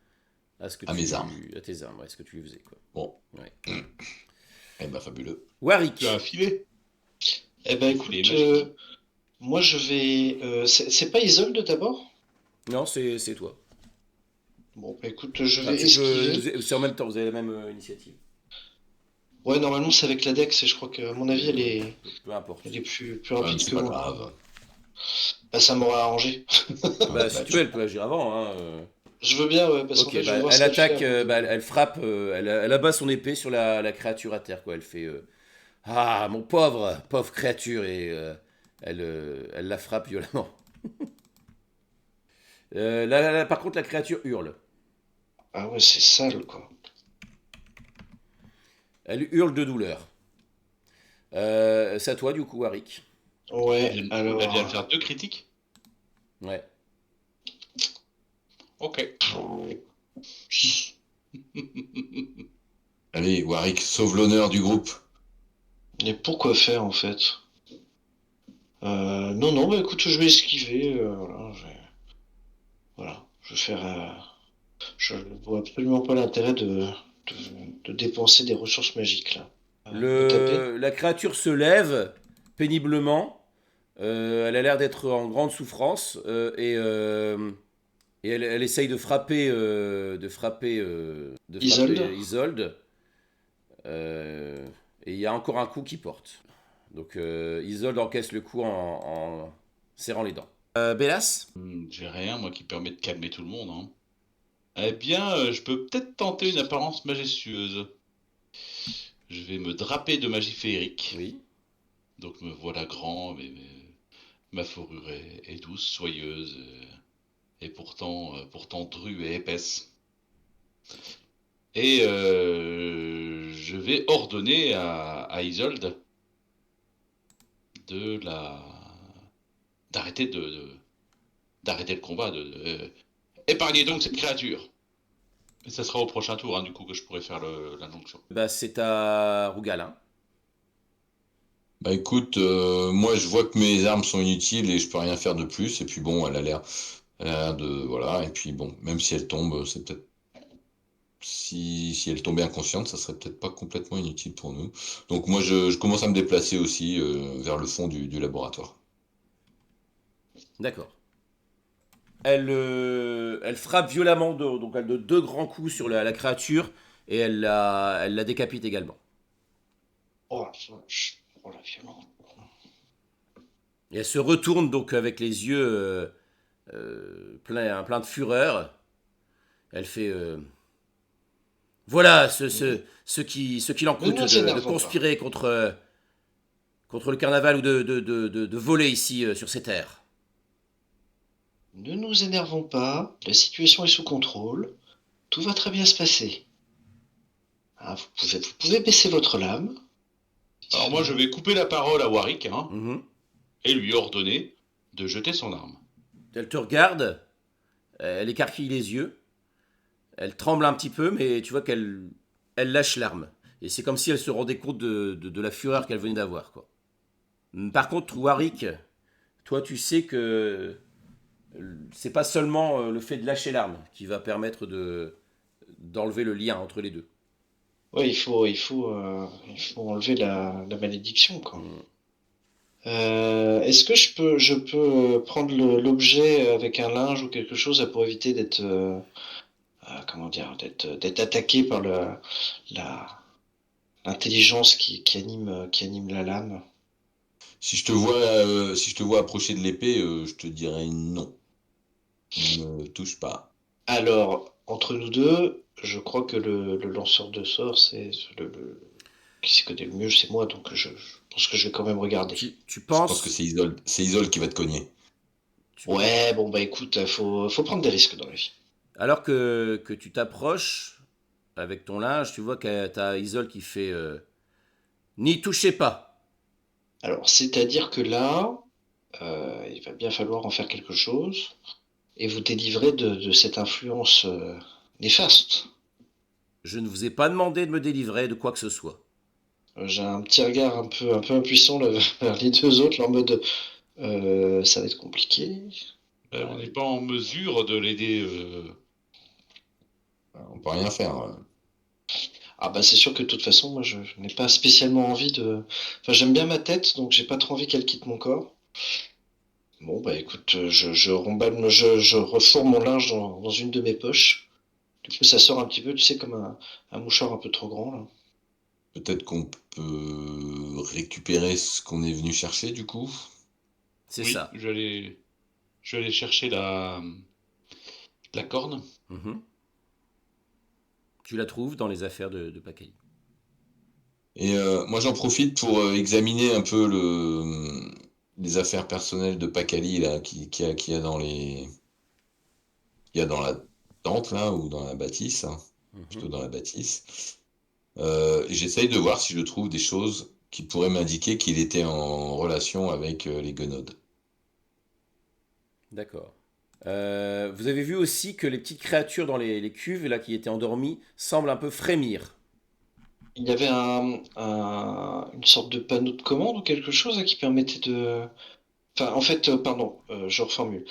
à ce que À mes armes. à tes armes, à ce que tu lui faisais. Quoi. Bon. Ouais. Eh ben, fabuleux. Warwick. Tu as un filet? Eh ben écoute, Les magiques. moi je vais. C'est pas Isolde d'abord? Non, c'est toi. Bon, bah écoute, je Enfin, vais esquiver. c'est en même temps, vous avez la même initiative. Ouais, normalement c'est avec la Dex et je crois qu'à mon avis Peu importe. elle est plus Ouais, mais rapide c'est que pas moi. grave. Bah ça m'aura arrangé. Bah, si Bah, tu veux, elle peut agir avant. Hein. Je veux bien, ouais, parce qu'en Ok, fait je bah, veux voir ce elle qu'elle fait attaque, avant de. elle frappe, elle abat son épée sur la créature à terre, quoi. Elle fait ah, mon pauvre créature, et elle la frappe violemment. Par contre, la créature hurle. Ah ouais, c'est sale quoi. Elle hurle de douleur. C'est à toi, du coup, Arik. Ouais, Elle vient de alors. faire 2 critiques. Ouais. Ok. allez, Warwick, sauve l'honneur du groupe. Mais pourquoi faire en fait? Non, non, bah écoute, je vais esquiver. Je vais faire. Je vois absolument pas l'intérêt de dépenser des ressources magiques là. Me taper. La créature se lève péniblement. Elle a l'air d'être en grande souffrance, et elle essaye de Isolde. frapper Isolde. Et il y a encore un coup qui porte. Donc Isolde encaisse le coup en serrant les dents. Bélas. J'ai rien, moi, qui permet de calmer tout le monde. Hein. Eh bien, je peux peut-être tenter une apparence majestueuse. Je vais me draper de magie féerique. Oui. Donc me voilà grand, ma fourrure est douce, soyeuse, et pourtant drue et épaisse. Et je vais ordonner à Isolde de la d'arrêter d'arrêter le combat, épargnez donc cette créature. Et ça sera au prochain tour, hein, du coup, que je pourrai faire l'injonction. Bah, c'est à Rougalin. Bah écoute, moi je vois que mes armes sont inutiles et je peux rien faire de plus. Et puis bon, elle a l'air de, voilà. Et puis bon, même si elle tombe, c'est peut-être, si elle tombait inconsciente, ça serait peut-être pas complètement inutile pour nous. Donc moi je commence à me déplacer aussi vers le fond du laboratoire. D'accord. Elle frappe violemment donc elle de deux grands coups sur la créature, et elle la décapite également. Oh la vache. Oh la violence. Et elle se retourne donc avec les yeux plein de fureur. Elle fait voilà ce qu'il en Ne coûte nous de énervons pas. conspirer contre le carnaval, ou de voler ici sur ces terres. Ne nous énervons pas. La situation est sous contrôle. Tout va très bien se passer. Ah, vous pouvez baisser votre lame. Alors moi, je vais couper la parole à Warwick, hein, Mhm. et lui ordonner de jeter son arme. Elle te regarde, elle écarquille les yeux, elle tremble un petit peu, mais tu vois elle lâche l'arme. Et c'est comme si elle se rendait compte de la fureur qu'elle venait d'avoir, quoi. Par contre, Warwick, toi, tu sais que c'est pas seulement le fait de lâcher l'arme qui va permettre d'enlever le lien entre les deux. Ouais, il faut enlever la malédiction, quoi. Mm. Est-ce que je peux prendre l'objet avec un linge ou quelque chose pour éviter d'être, comment dire, d'être attaqué par la, l'intelligence qui anime la lame? Si je te vois approcher de l'épée, je te dirais non. Ne touche pas. Alors, entre nous deux, je crois que le lanceur de sorts, c'est qui s'y connaît le mieux, c'est moi, donc je pense que je vais quand même regarder. Tu Je pense que penses, c'est Isolde qui va te cogner. tu pen- Ouais, bon bah écoute, faut prendre des risques dans la vie. alors que tu t'approches avec ton linge, tu vois que t'as Isol qui fait n'y touchez pas. Alors, c'est-à-dire que là, il va bien falloir en faire quelque chose et vous délivrer de cette influence néfaste. Je ne vous ai pas demandé de me délivrer de quoi que ce soit. J'ai un petit regard un peu impuissant là, vers les deux autres, là, en mode ça va être compliqué. On n'est pas en mesure de l'aider. On peut rien faire. Ah bah c'est sûr que de toute façon, moi je n'ai pas spécialement envie de. Enfin, j'aime bien ma tête, donc j'ai pas trop envie qu'elle quitte mon corps. Bon bah écoute, je remballe, je refourre mon linge dans une de mes poches Du coup, ça sort un petit peu, tu sais, comme un mouchoir un peu trop grand, là. Peut-être qu'on peut récupérer ce qu'on est venu chercher, du coup. C'est Oui, ça. je vais aller chercher la corne. Mhm. Tu la trouves dans les affaires de Pacali. Et moi, j'en profite pour examiner un peu les affaires personnelles de Pacali, là, qu'il y a qu'il y a dans la tente, là, ou dans la bâtisse, hein, plutôt Mhm. dans la bâtisse. J'essaye de voir si je trouve des choses qui pourraient m'indiquer qu'il était en relation avec les Guenaudes. D'accord. Vous avez vu aussi que les petites créatures dans les cuves là qui étaient endormies semblent un peu frémir. Il y avait une sorte de panneau de commande ou quelque chose là, qui permettait de... Enfin, en fait, pardon, je reformule.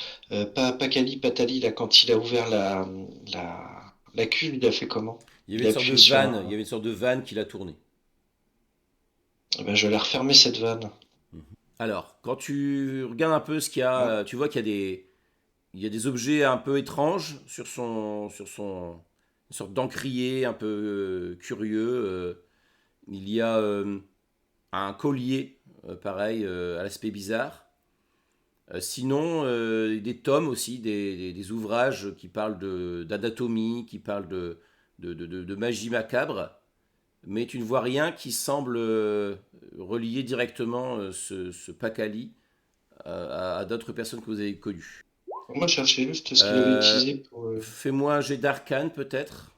Pas Kali, Patali, là, quand il a ouvert la cuve, il a fait comment? Il y avait Il a une sorte de appuyé sur vanne, il y un... avait une sorte de vanne qui l'a tourné. Eh ben, je vais la refermer, cette vanne. Alors, quand tu regardes un peu ce qu'il y a, Hein. tu vois qu'il y a il y a des objets un peu étranges une sorte d'encrier un peu curieux. Il y a un collier, pareil, à l'aspect bizarre. Sinon, des tomes aussi, des ouvrages qui parlent d'anatomie, qui parlent de magie macabre, mais tu ne vois rien qui semble relier directement ce Pacali à d'autres personnes que vous avez connues. Moi, je cherchais juste ce qu'il avait Euh, utilisé pour... Fais-moi un jet d'arcane peut-être.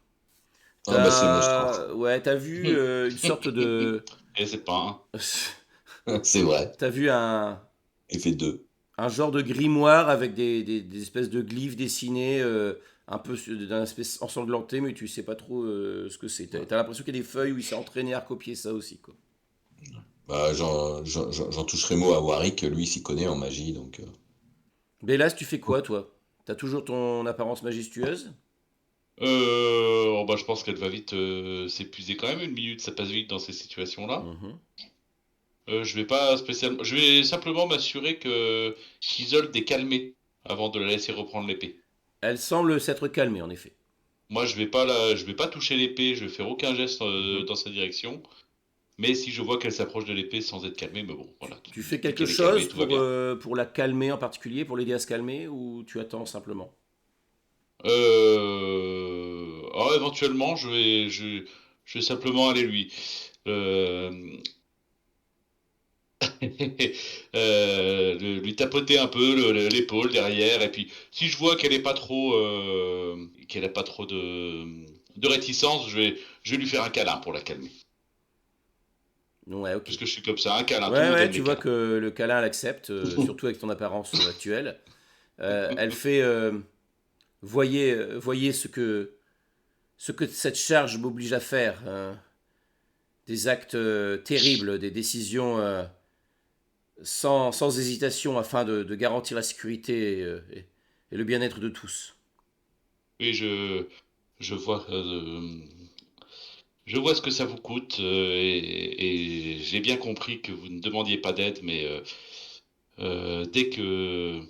Ah bah c'est Mostra. Ouais, t'as vu une sorte de... Et c'est pas un. C'est vrai. T'as vu Il fait deux. un genre de grimoire avec des espèces de glyphes dessinés, un peu d'un espèce ensanglanté, mais tu sais pas trop ce que c'est. T'as l'impression qu'il y a des feuilles où il s'est entraîné à recopier ça aussi, quoi. Bah, j'en toucherai mot à Warwick, lui il s'y connaît en magie, donc. Bélas, tu fais quoi, toi? T'as toujours ton apparence majestueuse? Oh bah, je pense qu'elle va vite s'épuiser quand même. Une minute, ça passe vite dans ces situations-là. Mhm. Je vais pas spécialement. Je vais simplement m'assurer que qu'Isolde est calmée avant de la laisser reprendre l'épée. Elle semble s'être calmée, en effet. Moi, je vais pas toucher l'épée. Je vais faire aucun geste Mhm. dans sa direction. Mais si je vois qu'elle s'approche de l'épée sans être calmée, mais bon, voilà. Tu fais Dès quelque qu'elle est calmée, chose tout va bien. pour la calmer en particulier, pour l'aider à se calmer, ou tu attends simplement? Éventuellement, je vais simplement aller euh, lui tapoter un peu l'épaule derrière, et puis si je vois qu'elle a pas trop de réticence, je vais lui faire un câlin pour la calmer. Ouais, ok. Parce que je suis comme ça, un câlin, tout le Ouais, monde ouais, aime tu les vois câlins. que le câlin l'accepte, surtout avec ton apparence actuelle. Elle fait voyez ce que cette charge m'oblige à faire, hein. Des actes terribles, des décisions sans hésitation afin de garantir la sécurité et le bien-être de tous. Oui, je vois, je vois ce que ça vous coûte, et j'ai bien compris que vous ne demandiez pas d'aide, mais dès que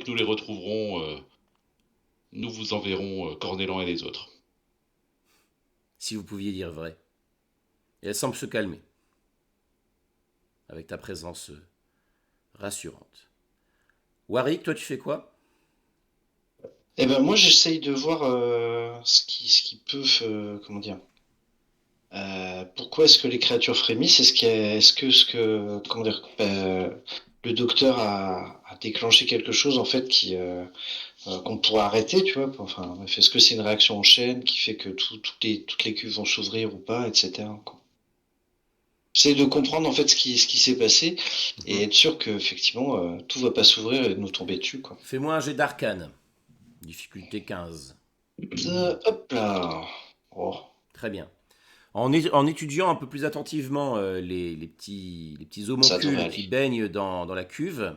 nous les retrouverons, nous vous enverrons Cornélan et les autres. Si vous pouviez dire vrai. Et elle semble se calmer avec ta présence rassurante. Warwick, toi tu fais quoi? Eh ben, moi, j'essaye de voir ce qui peut... comment dire? Pourquoi est-ce que les créatures frémissent? Comment dire, le docteur a déclenché quelque chose en fait qu'on pourrait arrêter, tu vois? Enfin, bref, est-ce que c'est une réaction en chaîne qui fait que toutes les cuves vont s'ouvrir ou pas, etc., quoi. J'essaie de comprendre en fait ce qui s'est passé et Mhm. être sûr que effectivement tout va pas s'ouvrir et nous tomber dessus, quoi. Fais-moi un jet d'arcane. Difficulté 15. Hop là. Oh, Très bien. En étudiant un peu plus attentivement les petits ça devrait homoncules qui aller. baignent dans la cuve,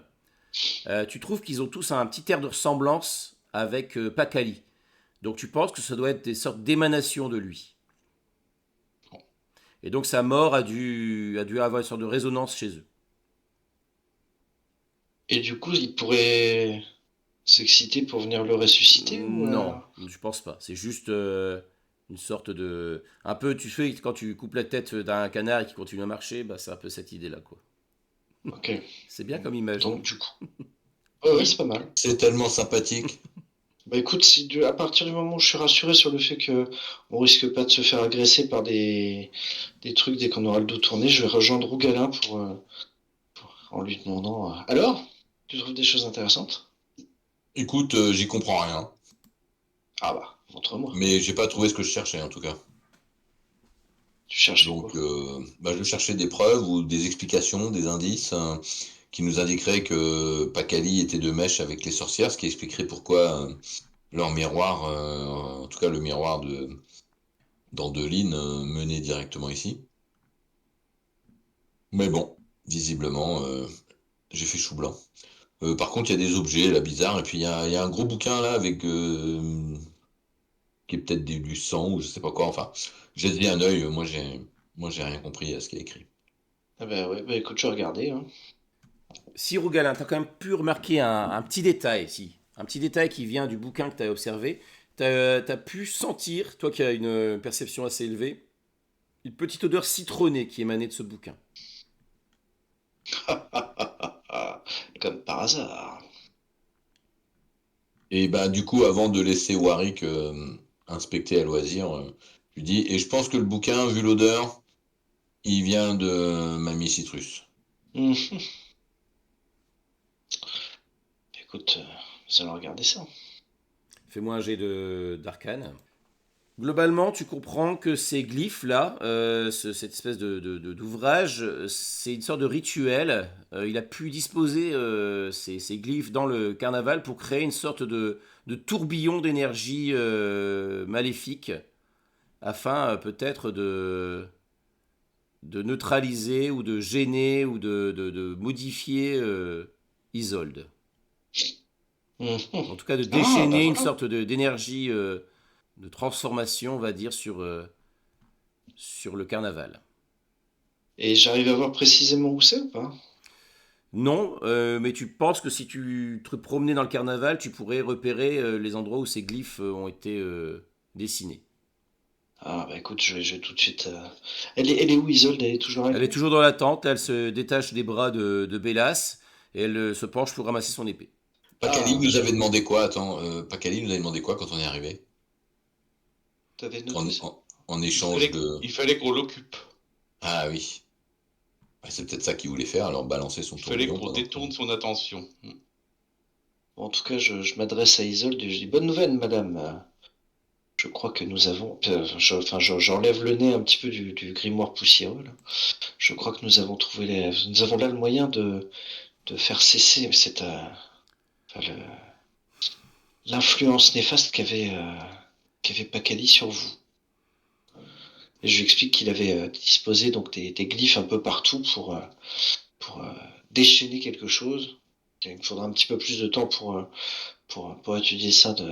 tu trouves qu'ils ont tous un petit air de ressemblance avec Pacali. Donc tu penses que ça doit être des sortes d'émanations de lui. Et donc sa mort a dû avoir une sorte de résonance chez eux. Et du coup, il pourrait. s'exciter pour venir le ressusciter ou Non, je pense pas. C'est juste une sorte de... Un peu, tu fais, quand tu coupes la tête d'un canard et qui continue à marcher, bah, c'est un peu cette idée-là, quoi. Ok. C'est bien comme image, Donc non? du coup. Ouais, c'est pas mal. C'est tellement sympathique. Bah écoute, à partir du moment où je suis rassuré sur le fait que on risque pas de se faire agresser par des trucs dès qu'on aura le dos tourné, je vais rejoindre Rougalin en lui demandant alors, tu trouves des choses intéressantes? Écoute, j'y comprends rien. Ah bah, montre-moi. Mais j'ai pas trouvé ce que je cherchais en tout cas. Tu cherchais quoi? Donc, je cherchais des preuves ou des explications, des indices qui nous indiqueraient que Pacali était de mèche avec les sorcières, ce qui expliquerait pourquoi leur miroir, en tout cas le miroir d'Andeline, menait directement ici. Mais bon, visiblement, j'ai fait chou blanc. Par contre, il y a des objets là bizarres, et puis il y a un gros bouquin là avec qui est peut-être du sang ou je sais pas quoi. Enfin, jette bien un œil. Moi j'ai rien compris à ce qui est écrit. Ah bah ouais, bah écoute, je vais regarder, hein. Si, Rougalin, tu as quand même pu remarquer un petit détail, si. Un petit détail qui vient du bouquin que tu as observé. Tu as pu sentir, toi qui as une perception assez élevée, une petite odeur citronnée qui émanait de ce bouquin. Comme par hasard. Et bah du coup, avant de laisser Warwick inspecter à loisir, je lui dis, et je pense que le bouquin, vu l'odeur, il vient de Mamie Citrus. Mhm. Écoute, nous allons regarder ça. Fais-moi un jet d'arcane. Globalement, tu comprends que ces glyphes-là, cette espèce d'ouvrage, c'est une sorte de rituel. Il a pu disposer ces glyphes dans le carnaval pour créer une sorte de tourbillon d'énergie maléfique, afin peut-être de neutraliser ou de gêner ou de modifier Isolde. En Mhm. tout cas, de Ah, bah déchaîner une voilà. sorte d'énergie de transformation, on va dire, sur le carnaval. Et j'arrive à voir précisément où c'est ou pas? Non, mais tu penses que si tu te promenais dans le carnaval, tu pourrais repérer les endroits où ces glyphes ont été dessinés. Ah bah écoute, je vais tout de suite. Elle est où Isolde? Elle est toujours avec Elle est nous? toujours dans la tente, elle se détache des bras de Bélas et elle se penche pour ramasser son épée. Pacali Ah, nous avait demandé quoi? Attends, Pacali nous avait demandé quoi quand on est arrivé? t'avais En, noté ça? en échange de... Il fallait qu'on l'occupe. Ah oui. Ouais, c'est peut-être ça qu'il voulait faire, alors balancer son Il fallait tourbillon qu'on pendant que... détourne son attention. Bon, en tout cas, je m'adresse à Isolde et je dis bonne nouvelle, madame. Je crois que nous avons. J'enlève le nez un petit peu du grimoire poussiéreux, là. Je crois que nous avons nous avons là le moyen de faire cesser enfin, l'influence néfaste qu'avait Pacali sur vous. Et je lui explique qu'il avait disposé donc des glyphes un peu partout pour déchaîner quelque chose. Il me faudra un petit peu plus de temps pour étudier ça de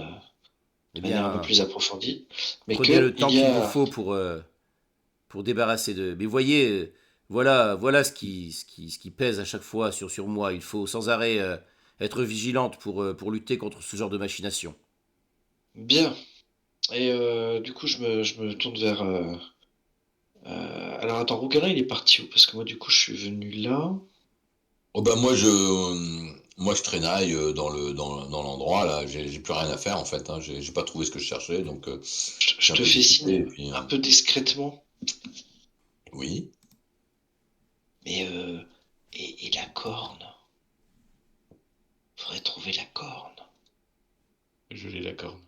Eh manière un peu bien, plus approfondie. Mais prenez le temps il y qu'il vous a. faut pour débarrasser de... Mais voyez, voilà ce qui pèse à chaque fois sur moi. Il faut sans arrêt être vigilante pour lutter contre ce genre de machination. Bien. Et du coup, je me tourne vers. Alors attends, Rougarin, il est parti où? Parce que moi, du coup, je suis venu là. Oh bah moi je traînaille dans l'endroit là, j'ai plus rien à faire en fait, hein. J'ai pas trouvé ce que je cherchais, donc Je j'ai un te peu fais discuté, signe, et puis un peu discrètement. oui. Mais et la corne? Faudrait trouver la corne. Je l'ai la corne.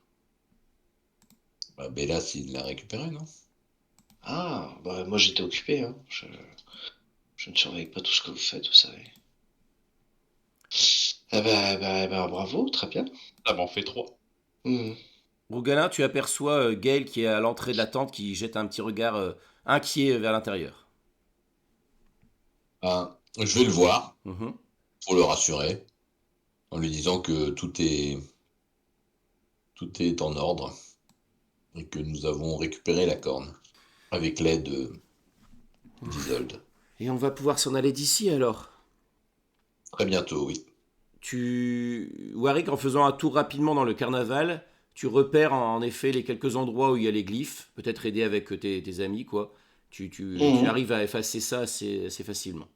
Bah Bélas il l'a récupéré, non? Ah, bah moi j'étais occupé, hein. Je ne surveille pas tout ce que vous faites, vous savez. Bravo, très bien. Ça m'en fait 3. Hmm. Rougalin, tu aperçois Gale qui est à l'entrée de la tente qui jette un petit regard inquiet vers l'intérieur. Ah, je vais le voir Mhm. pour le rassurer en lui disant que tout est en ordre et que nous avons récupéré la corne avec l'aide d'Isolde. Et on va pouvoir s'en aller d'ici alors. Très bientôt, oui. Warwick, en faisant un tour rapidement dans le carnaval, tu repères en effet les quelques endroits où il y a les glyphes, peut-être aidé avec tes amis, quoi. Tu Mhm. arrives à effacer ça assez facilement.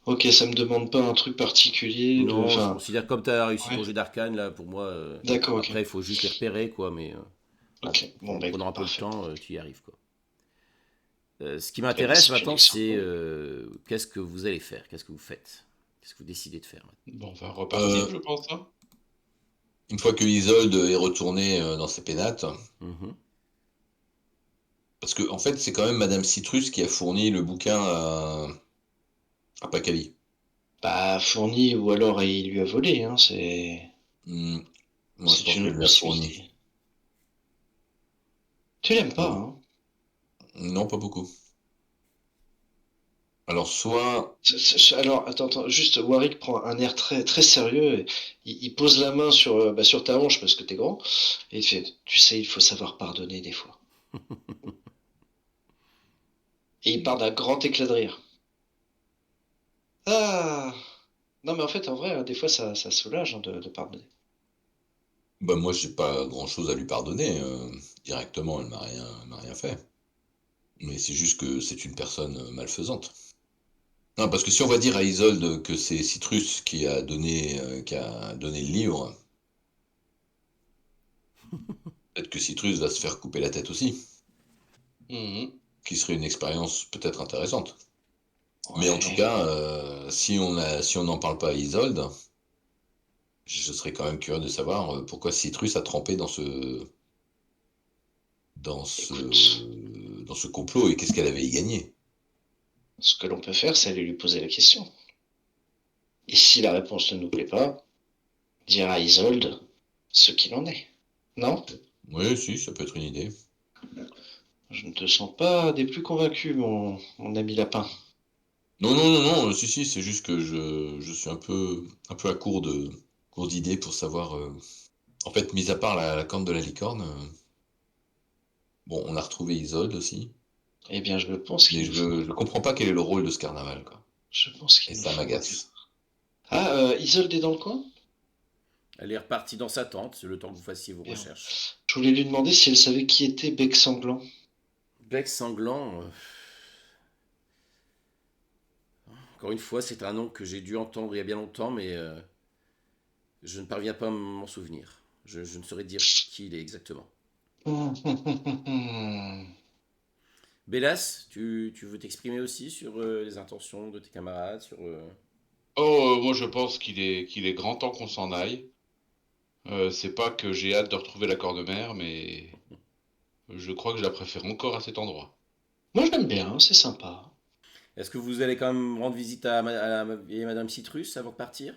Ok, ça me demande pas un truc particulier de. Non, je Enfin, considère comme tu as réussi ouais. ton jet d'arcane, là, pour moi. D'accord, ok. Après, il faut juste les repérer, quoi, mais Ok, bon, en bah prenant écoute, un peu le parfait. temps, tu y arrives, quoi. Ce qui Très bien, m'intéresse c'est une maintenant, excellente c'est nouvelle. qu'est-ce que vous allez faire, qu'est-ce que vous faites, qu'est-ce que vous décidez de faire maintenant. Bon, on va repartir, Euh, je pense, hein. une fois que Isolde est retournée dans ses pénates, Mhm. parce que en fait, c'est quand même Madame Citrus qui a fourni le bouquin à Pacali. Bah, fourni ou alors il lui a volé, hein, Hmm, moi, je c'est pense une qu'elle autre lui a fourni. possibilité. Tu l'aimes pas, Donc, hein? non, pas beaucoup. Alors, soit. Alors, attends, juste, Warwick prend un air très, très sérieux, et il pose la main sur ta hanche parce que t'es grand, et il fait, tu sais, il faut savoir pardonner des fois. Et il part d'un grand éclat de rire. Ah! Non, mais en fait, en vrai, hein, des fois, ça soulage hein, de pardonner. Bah, moi, j'ai pas grand-chose à lui pardonner. Directement, elle m'a rien fait. Mais c'est juste que c'est une personne malfaisante. Non, parce que si on va dire à Isolde que c'est Citrus qui a donné le livre, peut-être que Citrus va se faire couper la tête aussi, Mhm. qui serait une expérience peut-être intéressante. Mais en tout Ouais. cas, si on n'en parle pas à Isolde, je serais quand même curieux de savoir pourquoi Citrus a trempé dans ce, Écoute, dans ce complot et qu'est-ce qu'elle avait y gagné. ce que l'on peut faire, c'est aller lui poser la question. Et si la réponse ne nous plaît pas, dire à Isolde ce qu'il en est. Non? Oui, si, ça peut être une idée. Je ne te sens pas des plus convaincus, mon ami lapin. Non, non, non, non, si, si, c'est juste que je suis un peu à court d'idées pour savoir. En fait, mis à part la corne de la licorne, bon, on a retrouvé Isolde aussi, Eh bien, je pense qu'il mais nous faut. je comprends pas quel est le rôle de ce carnaval, quoi. Je pense Et qu'il nous ça faut. m'agace. Ah, Isolde est dans le coin? Elle est repartie dans sa tente, c'est le temps que vous fassiez vos Bien. recherches. Je voulais lui demander si elle savait qui était Bec Sanglant. Bec sanglant, encore une fois, c'est un nom que j'ai dû entendre il y a bien longtemps, mais je ne parviens pas à m'en souvenir. Je ne saurais dire qui il est exactement. Bélas, tu veux t'exprimer aussi sur les intentions de tes camarades, sur... Oh, moi je pense qu'il est grand temps qu'on s'en aille. C'est pas que j'ai hâte de retrouver la Corne-Mère, mais je crois que je la préfère encore à cet endroit. Moi, j'aime bien, c'est sympa. Est-ce que vous allez quand même rendre visite à la vieille Madame Citrus avant de partir?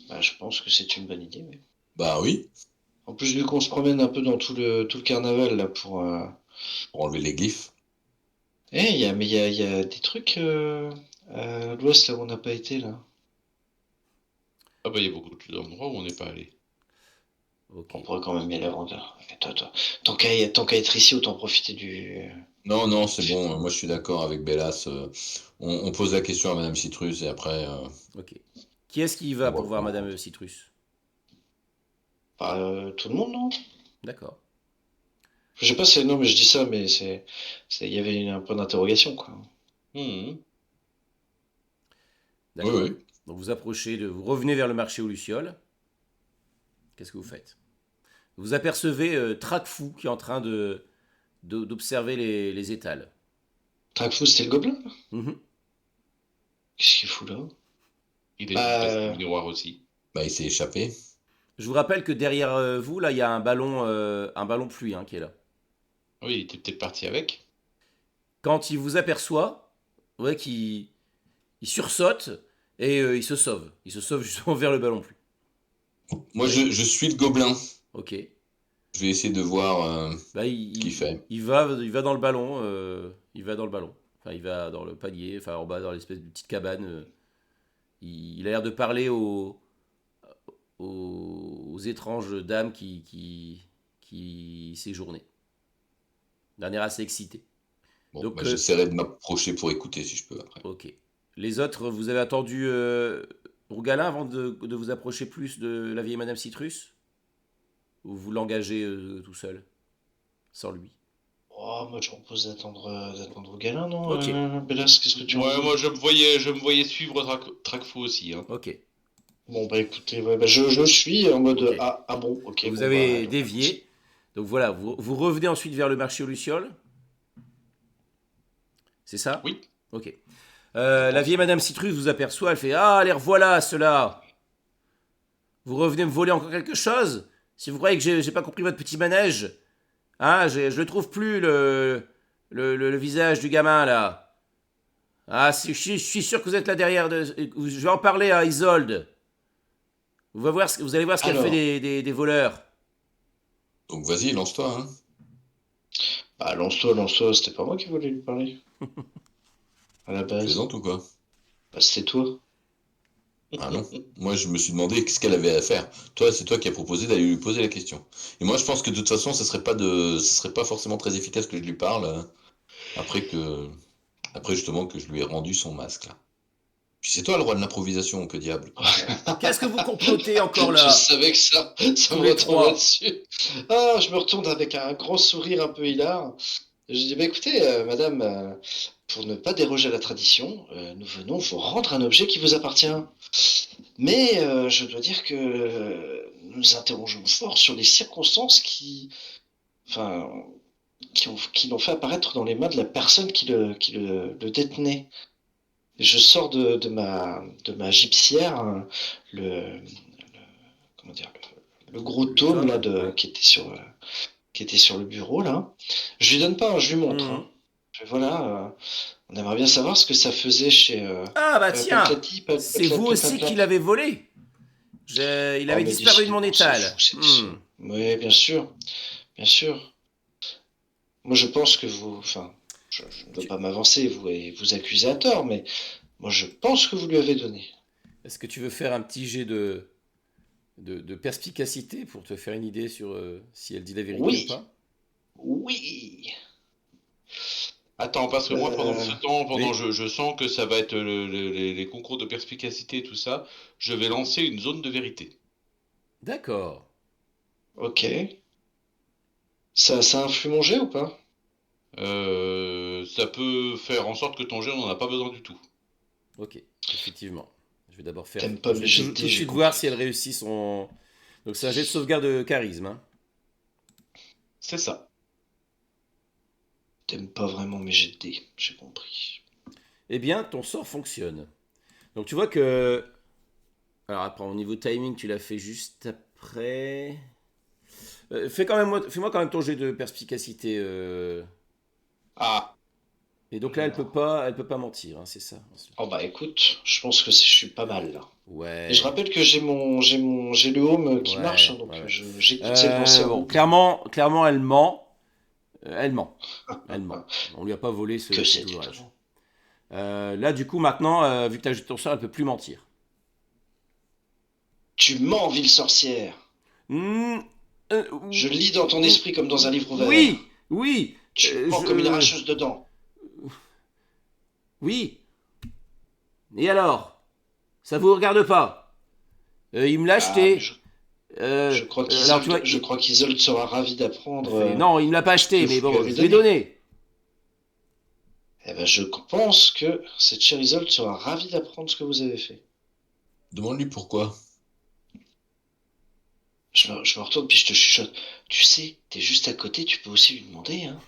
Bah, je pense que c'est une bonne idée, oui. Bah oui, En plus, vu qu'on se promène un peu dans tout le carnaval, là, pour... pour enlever les glyphes. il y a des trucs à l'ouest, là, où on n'a pas été, là. Ah bah il y a beaucoup d'endroits où on n'est pas allé. Ok. On pourrait quand même y aller avant de... Tant qu'à être ici, autant profiter du... Non, non, c'est bon, moi je suis d'accord avec Bellas. On pose la question à Madame Citrus et après, Ok. Qui est-ce qui y va on pour voit voir comment on Madame rentre. Citrus? Bah, tout le monde, non? D'accord. Je sais pas, c'est... Non, mais je dis ça, mais il y avait un point d'interrogation, quoi. Mhm. Oui, D'accord. oui. Donc vous approchez, vous revenez vers le marché aux Lucioles. Qu'est-ce que vous faites? Vous apercevez Tracfou qui est en train d'observer les étals. Trakfou, c'était le gobelin, là? Mhm. Qu'est-ce qu'il fout là? Il est passé au Bah, miroir aussi. Bah il s'est échappé. Je vous rappelle que derrière vous, là, il y a un ballon pluie hein, qui est là. Ah oui, il était peut-être parti avec. Quand il vous aperçoit, ouais, il sursaute et il se sauve. Il se sauve justement vers le ballon pluie. Moi Ouais, je suis le gobelin. ok. Je vais essayer de voir Bah, ce qu'il fait. il va dans le ballon. Il va dans le ballon. Enfin, il va dans le panier, enfin en bas dans l'espèce de petite cabane. Il a l'air de parler aux étranges dames qui séjournaient. D'un air assez excité. Bon, Donc, bah j'essaierai de m'approcher pour écouter si je peux après. ok. Les autres, vous avez attendu Rougalin, avant de vous approcher plus de la vieille Madame Citrus? Ou vous l'engagez tout seul, sans lui? Oh, moi, je vous propose d'attendre Galin, non, Ok, Bellas, qu'est-ce que tu en Ouais, dis? moi je me voyais suivre Tracfo aussi. Hein. ok, Bon, bah écoutez, ouais, bah, je suis en mode ok. ah bon, ok, Vous bon, bah, avez alors, allons-y. dévié. Donc voilà, vous revenez ensuite vers le marché aux Lucioles. C'est ça? Oui, Ok. je La pense. vieille Madame Citrus vous aperçoit, elle fait: Ah, les revoilà, ceux-là! Vous revenez me voler encore quelque chose? Si vous croyez que j'ai pas compris votre petit manège, hein, je le trouve plus, le visage du gamin, là. Ah, je suis sûr que vous êtes là derrière. Je vais en parler à Isolde. Vous allez voir ce qu'elle fait Alors, des voleurs. Donc vas-y, lance-toi, hein. bah, lance-toi, c'était pas moi qui voulais lui parler, à la Tu base. plaisantes ou quoi? Bah, c'était toi. Ah non. Moi, je me suis demandé qu'est-ce qu'elle avait à faire. Toi, c'est toi qui as proposé d'aller lui poser la question. Et moi, je pense que de toute façon, ce serait pas forcément très efficace que je lui parle après que, après justement que je lui ai rendu son masque là. Puis c'est toi le roi de l'improvisation, que diable. Qu'est-ce que vous complotez encore Je là? savais que ça Tous me les retomberait trois. dessus. Ah, je me retourne avec un grand sourire un peu hilar. Je dis, bah écoutez, madame, pour ne pas déroger à la tradition, nous venons vous rendre un objet qui vous appartient. Mais je dois dire que nous nous interrogeons fort sur les circonstances enfin, qui l'ont fait apparaître dans les mains de la personne le détenait. Je sors de ma gipsière le, comment dire, le gros Le tome là, tome, ouais. qui était sur le bureau là. Je lui donne pas, hein, je lui montre. Mhm. Hein. Voilà, on aimerait bien savoir ce que ça faisait chez Ah bah tiens, c'est vous aussi qui Patlati. l'avez volé. Il Oh, avait mais disparu de mon décidément, c'est fou étal. cette Hmm. histoire. Oui, bien sûr, bien sûr. Moi, je pense que enfin, je ne veux Tu- pas m'avancer, et vous accuser à tort, mais moi, je pense que vous lui avez donné. Est-ce que tu veux faire un petit jet de perspicacité pour te faire une idée sur si elle dit la vérité ou Oui, pas? oui. Attends, parce que moi, pendant Euh, ce temps, Oui. je sens que ça va être les concours de perspicacité et tout ça, je vais lancer une zone de vérité. D'accord. ok. Ça influe mon jet ou pas? Ça peut faire en sorte que ton jet, on n'en a pas besoin du tout. Ok. Effectivement. Je vais d'abord faire. T'aimes pas Je mes vais jets de tout dés, de j'ai suite voir si elle compris. réussit son. Donc c'est un jet de sauvegarde de charisme. Hein. C'est ça. T'aimes pas vraiment mes jets de dés, j'ai compris. Eh bien, ton sort fonctionne. Donc tu vois que. Alors après, au niveau timing, tu l'as fait juste après. Fais-moi quand même ton jet de perspicacité. Ah, Et donc là, Alors, elle peut pas mentir, hein, c'est ça. oh bah écoute, je pense que je suis pas mal là. Et je Ouais, rappelle que j'ai le home qui marche, hein, ouais, donc ouais, ouais. j'écoute ses pensées en Bon, boucle. clairement, elle ment. Elle ment. Elle ment. On lui a pas volé Que cet c'est ouvrage. étonnant. Là, du coup, maintenant, vu que tu as jeté ton sort, elle peut plus mentir. Tu mens, ville sorcière. Hmm, euh, Je lis dans ton esprit comme dans un livre ouvert. oui, oui, Tu mens comme une arracheuse de dents. oui. Et alors? Ça vous regarde pas? Il me l'a Ah, mais acheté. Alors, tu vois, Je crois qu'Isolde sera ravie d'apprendre non, il me l'a pas ce que acheté, mais vous lui bon, avez je lui ai donné. donné. Eh ben, je pense que cette chère Isolde sera ravie d'apprendre ce que vous avez fait. Demande-lui pourquoi. Je me retourne puis je te chuchote. Tu sais, t'es juste à côté, tu peux aussi lui demander, hein.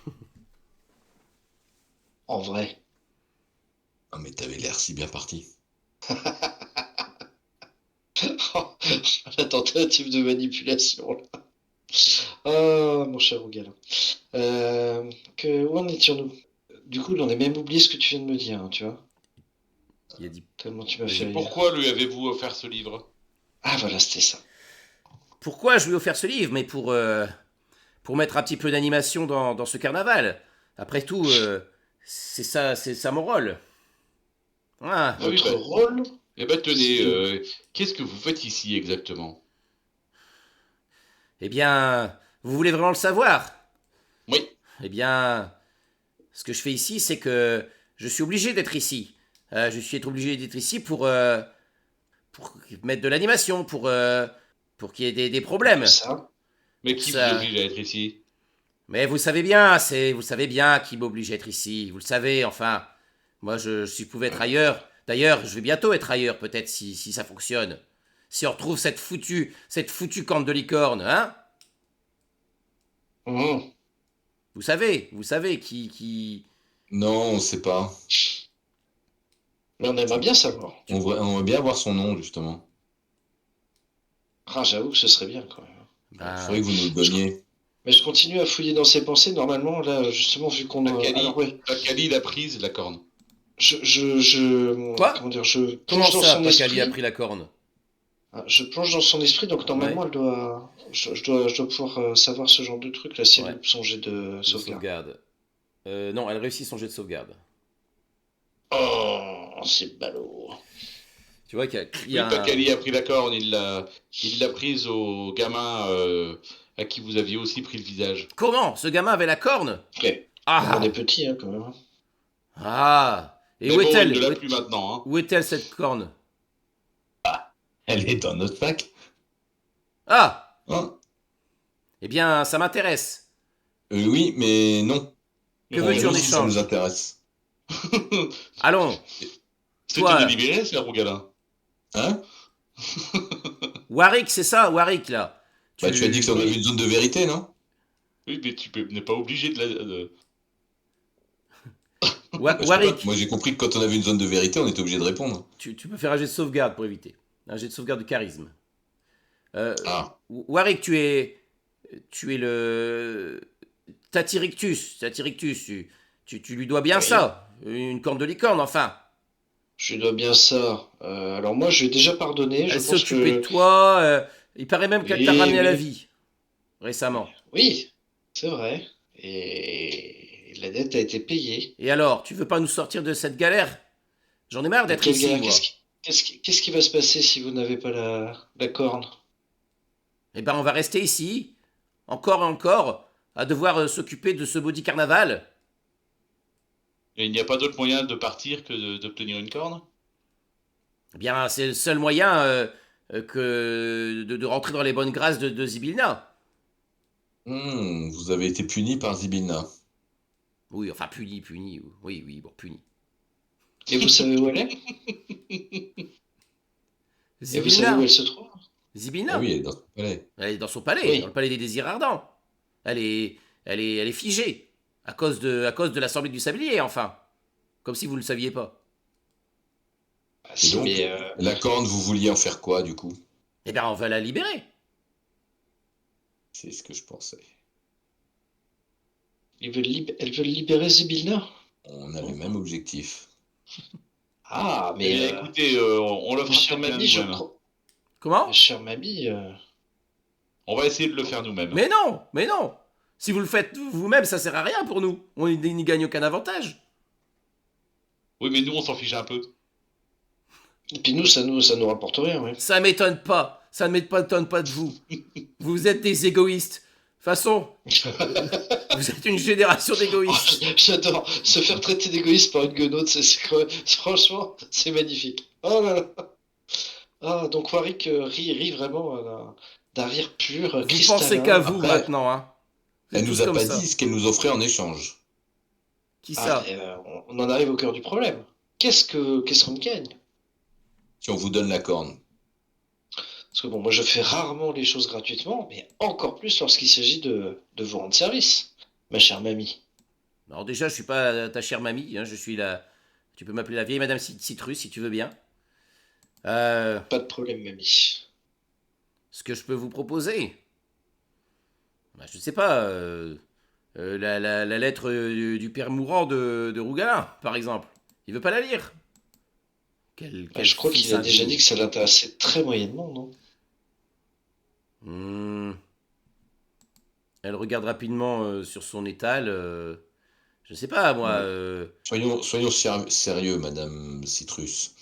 En vrai. Ah mais t'avais l'air si bien parti. La tentative de manipulation, là. Ah, mon cher Ougal. Où en étions-nous? Du coup, j'en ai même oublié ce que tu viens de me dire, hein, tu vois. Il a dit. Tellement tu m'as fait c'est rire. pourquoi lui avez-vous offert ce livre? Ah, voilà, c'était ça. Pourquoi je lui ai offert ce livre? Mais pour mettre un petit peu d'animation dans ce carnaval. Après tout, c'est ça mon rôle. Ah, Ah oui, Votre bah, rôle, eh ben tenez, c'est... qu'est-ce que vous faites ici exactement? eh bien, vous voulez vraiment le savoir? Oui, Eh bien, ce que je fais ici, c'est que je suis obligé d'être ici. Je suis obligé d'être ici pour mettre de l'animation, pour qu'il y ait des problèmes. Ça. Mais qui vous Ça- oblige à être ici? Mais vous savez bien qui m'oblige à être ici. Vous le savez, enfin. Moi, si je pouvais être ailleurs. D'ailleurs, je vais bientôt être ailleurs, peut-être, si ça fonctionne. Si on retrouve cette foutue corne de licorne, hein? Mhm. Vous savez qui. Non, on sait pas. Mais on aimerait bien savoir. On va bien avoir son nom, justement. Ah, j'avoue que ce serait bien quand même. Il Ben, faudrait que vous nous le donniez. Mais je continue à fouiller dans ses pensées. Normalement, là, justement, vu qu'on a. Alors, ouais, Pakali l'a prise, la corne. Quoi comment dire, je comment plonge dans ça, son Pakali esprit. a pris la corne? Ah, je plonge dans son esprit, donc normalement, Ouais. elle doit. Je dois pouvoir savoir ce genre de truc, là, si elle Ouais. loupe son jet de De sauvegarde. sauvegarde. Non, elle réussit son jet de sauvegarde. Oh, c'est ballot. Tu vois qu'il y Oui, a un- Pakali a pris la corne, il l'a prise au gamin à qui vous aviez aussi pris le visage. Comment? Ce gamin avait la corne? Ouais, Ah! on est petit, hein, quand même. Ah! Et Mais où bon, est-elle? il ne l'a plus maintenant. Hein. Où est-elle, cette corne? Elle est dans notre sac. Ah! Hein? Eh bien, ça m'intéresse. Oui, mais non. Que veux-tu en Nous, ça échange? nous intéresse. Allons, C'était Toi- délibéré, c'est un Rougalin. Hein? Warwick, c'est ça, Warwick, là. Bah, tu as dit que ça en oui. avait une zone de vérité, non? Oui, mais n'es pas obligé de la. Wa- Bah, je sais Warwick, pas. Moi, j'ai compris que quand on avait une zone de vérité, on était obligé de répondre. tu peux faire un jet de sauvegarde pour éviter. Un jet de sauvegarde de charisme. Ah, Warwick, tu es le Tatirictus. Tatirictus, tu lui dois bien Oui. ça. Une corne de licorne, enfin. Je lui dois bien ça. Alors moi, je lui ai déjà pardonné. Je Elle s'est pense occupée de que... toi. Il paraît même qu'elle t'a Oui, ramené à la oui. vie récemment. Oui, c'est vrai. Et la dette a été payée. Et alors, tu veux pas nous sortir de cette galère? J'en ai marre d'être Quel ici, gars, moi. qu'est-ce qui va se passer si vous n'avez pas la corne? Eh ben, on va rester ici, encore et encore, à devoir s'occuper de ce maudit carnaval. Et il n'y a pas d'autre moyen de partir que d'obtenir une corne? Eh bien, c'est le seul moyen que de rentrer dans les bonnes grâces de Zibilna. vous avez été puni par Zibilna. Oui, enfin, puni. Oui, bon, puni. Et vous savez où elle est? Et vous savez où Zibilna? elle se trouve? Zibilna? Ah oui, elle est dans son palais. Elle est dans son palais, Oui. dans le palais des désirs ardents. Elle est figée, à cause de l'Assemblée du Sablier, enfin. Comme si vous ne le saviez pas. Ah, Et si, donc, mais la corne, vous vouliez en faire quoi, du coup? Eh bien, on va la libérer. C'est ce que je pensais. elles veulent libérer Zibilna? On a le même objectif. Ah, Eh mais bien, écoutez, on le ma fera chère bien mamie, je nous-mêmes. crois. Comment? Ma chère mamie, On va essayer de le faire nous-mêmes. Mais non. Si vous le faites vous-même, ça sert à rien pour nous. On n'y gagne aucun avantage. Oui, mais nous, on s'en fiche un peu. et puis nous, ça nous rapporte rien, ouais. Ça m'étonne pas. Ça ne m'étonne pas de vous. Vous êtes des égoïstes. De toute façon, vous êtes une génération d'égoïstes. J'adore se faire traiter d'égoïste par une guenaude, franchement, c'est magnifique. Oh là là. Ah, donc Warwick rit vraiment d'un rire pur, Vous cristallin. pensez qu'à vous Après, maintenant, hein. Vous êtes Elle tous nous a comme pas ça. dit ce qu'elle nous offrait en échange. Qui Ah, ça? mais, on en arrive au cœur du problème. Qu'est-ce qu'on gagne? Si on vous donne la corne. Parce que bon, moi je fais rarement les choses gratuitement, mais encore plus lorsqu'il s'agit de vous rendre service, ma chère mamie. Alors déjà, je suis pas ta chère mamie, hein, je suis la... Tu peux m'appeler la vieille Madame Citrus si tu veux bien. Pas de problème, mamie. Ce que je peux vous proposer, bah, je ne sais pas, la lettre du père mourant de Rougalin, par exemple. Il veut pas la lire. Je crois fils qu'il a déjà indigne. dit que ça l'intéressait très moyennement, non? Elle regarde rapidement sur son étal. Je sais pas, moi. Soyons sérieux, Madame Citrus.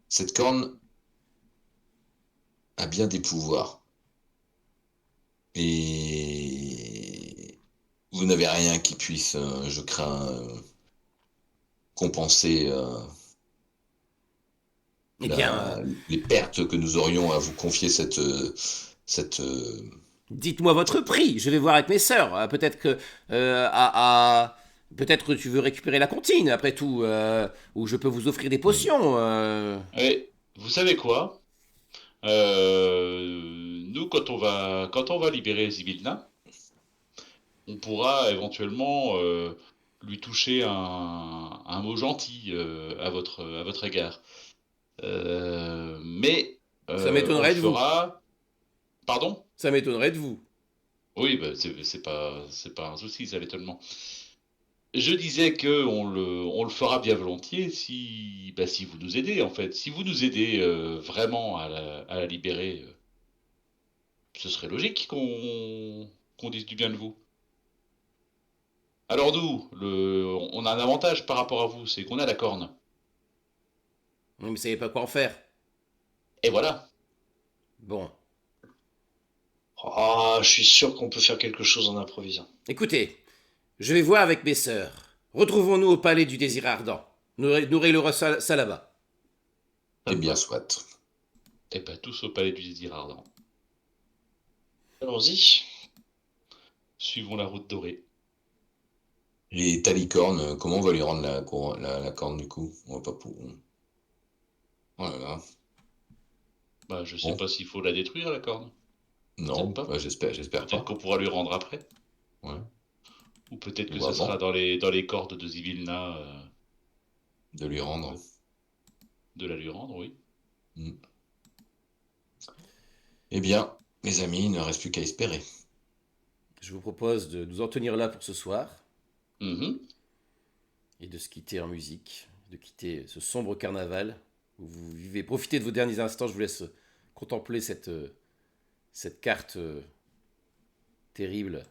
Cette corne a bien des pouvoirs. Et vous n'avez rien qui puisse, je crains, compenser Eh bien, les pertes que nous aurions à vous confier cette, dites-moi votre prix. Je vais voir avec mes sœurs. Peut-être que peut-être que tu veux récupérer la comptine, après tout, ou je peux vous offrir des potions. Et vous savez quoi? Nous, quand on va libérer Zibilna, on pourra éventuellement lui toucher un mot gentil à votre égard. Mais Ça on le m'étonnerait de vous. fera. Pardon? Ça m'étonnerait de vous. Oui, bah, c'est pas un souci, ça l'étonnement. Je disais que on le fera bien volontiers si, bah, si vous nous aidez, en fait. Si vous nous aidez vraiment à la libérer, ce serait logique qu'on dise du bien de vous. Alors nous, on a un avantage par rapport à vous, c'est qu'on a la corne. Vous ne savez pas quoi en faire. Et voilà. Bon. Ah, je suis sûr qu'on peut faire quelque chose en improvisant. Écoutez, je vais voir avec mes sœurs. Retrouvons-nous au palais du désir ardent. Nous réglera ça là-bas. eh bien, soit. Et ben tous au palais du désir ardent. Allons-y. Suivons la route dorée. Et Talicorne, comment on va lui rendre la corne du coup? On va pas pour. Oh là là. Bah, je sais Bon, pas s'il faut la détruire, la corne. non, Peut-être pas. bah, j'espère Peut-être pas. qu'on pourra lui rendre après. Ouais. Ou peut-être que Ou ce sera avant dans les cordes de Zivilna de lui rendre. de la lui rendre, oui. Mm. Eh bien, mes amis, il ne reste plus qu'à espérer. Je vous propose de nous en tenir là pour ce soir Mhm. et de se quitter en musique, de quitter ce sombre carnaval où vous vivez. Profitez de vos derniers instants. Je vous laisse contempler cette carte terrible.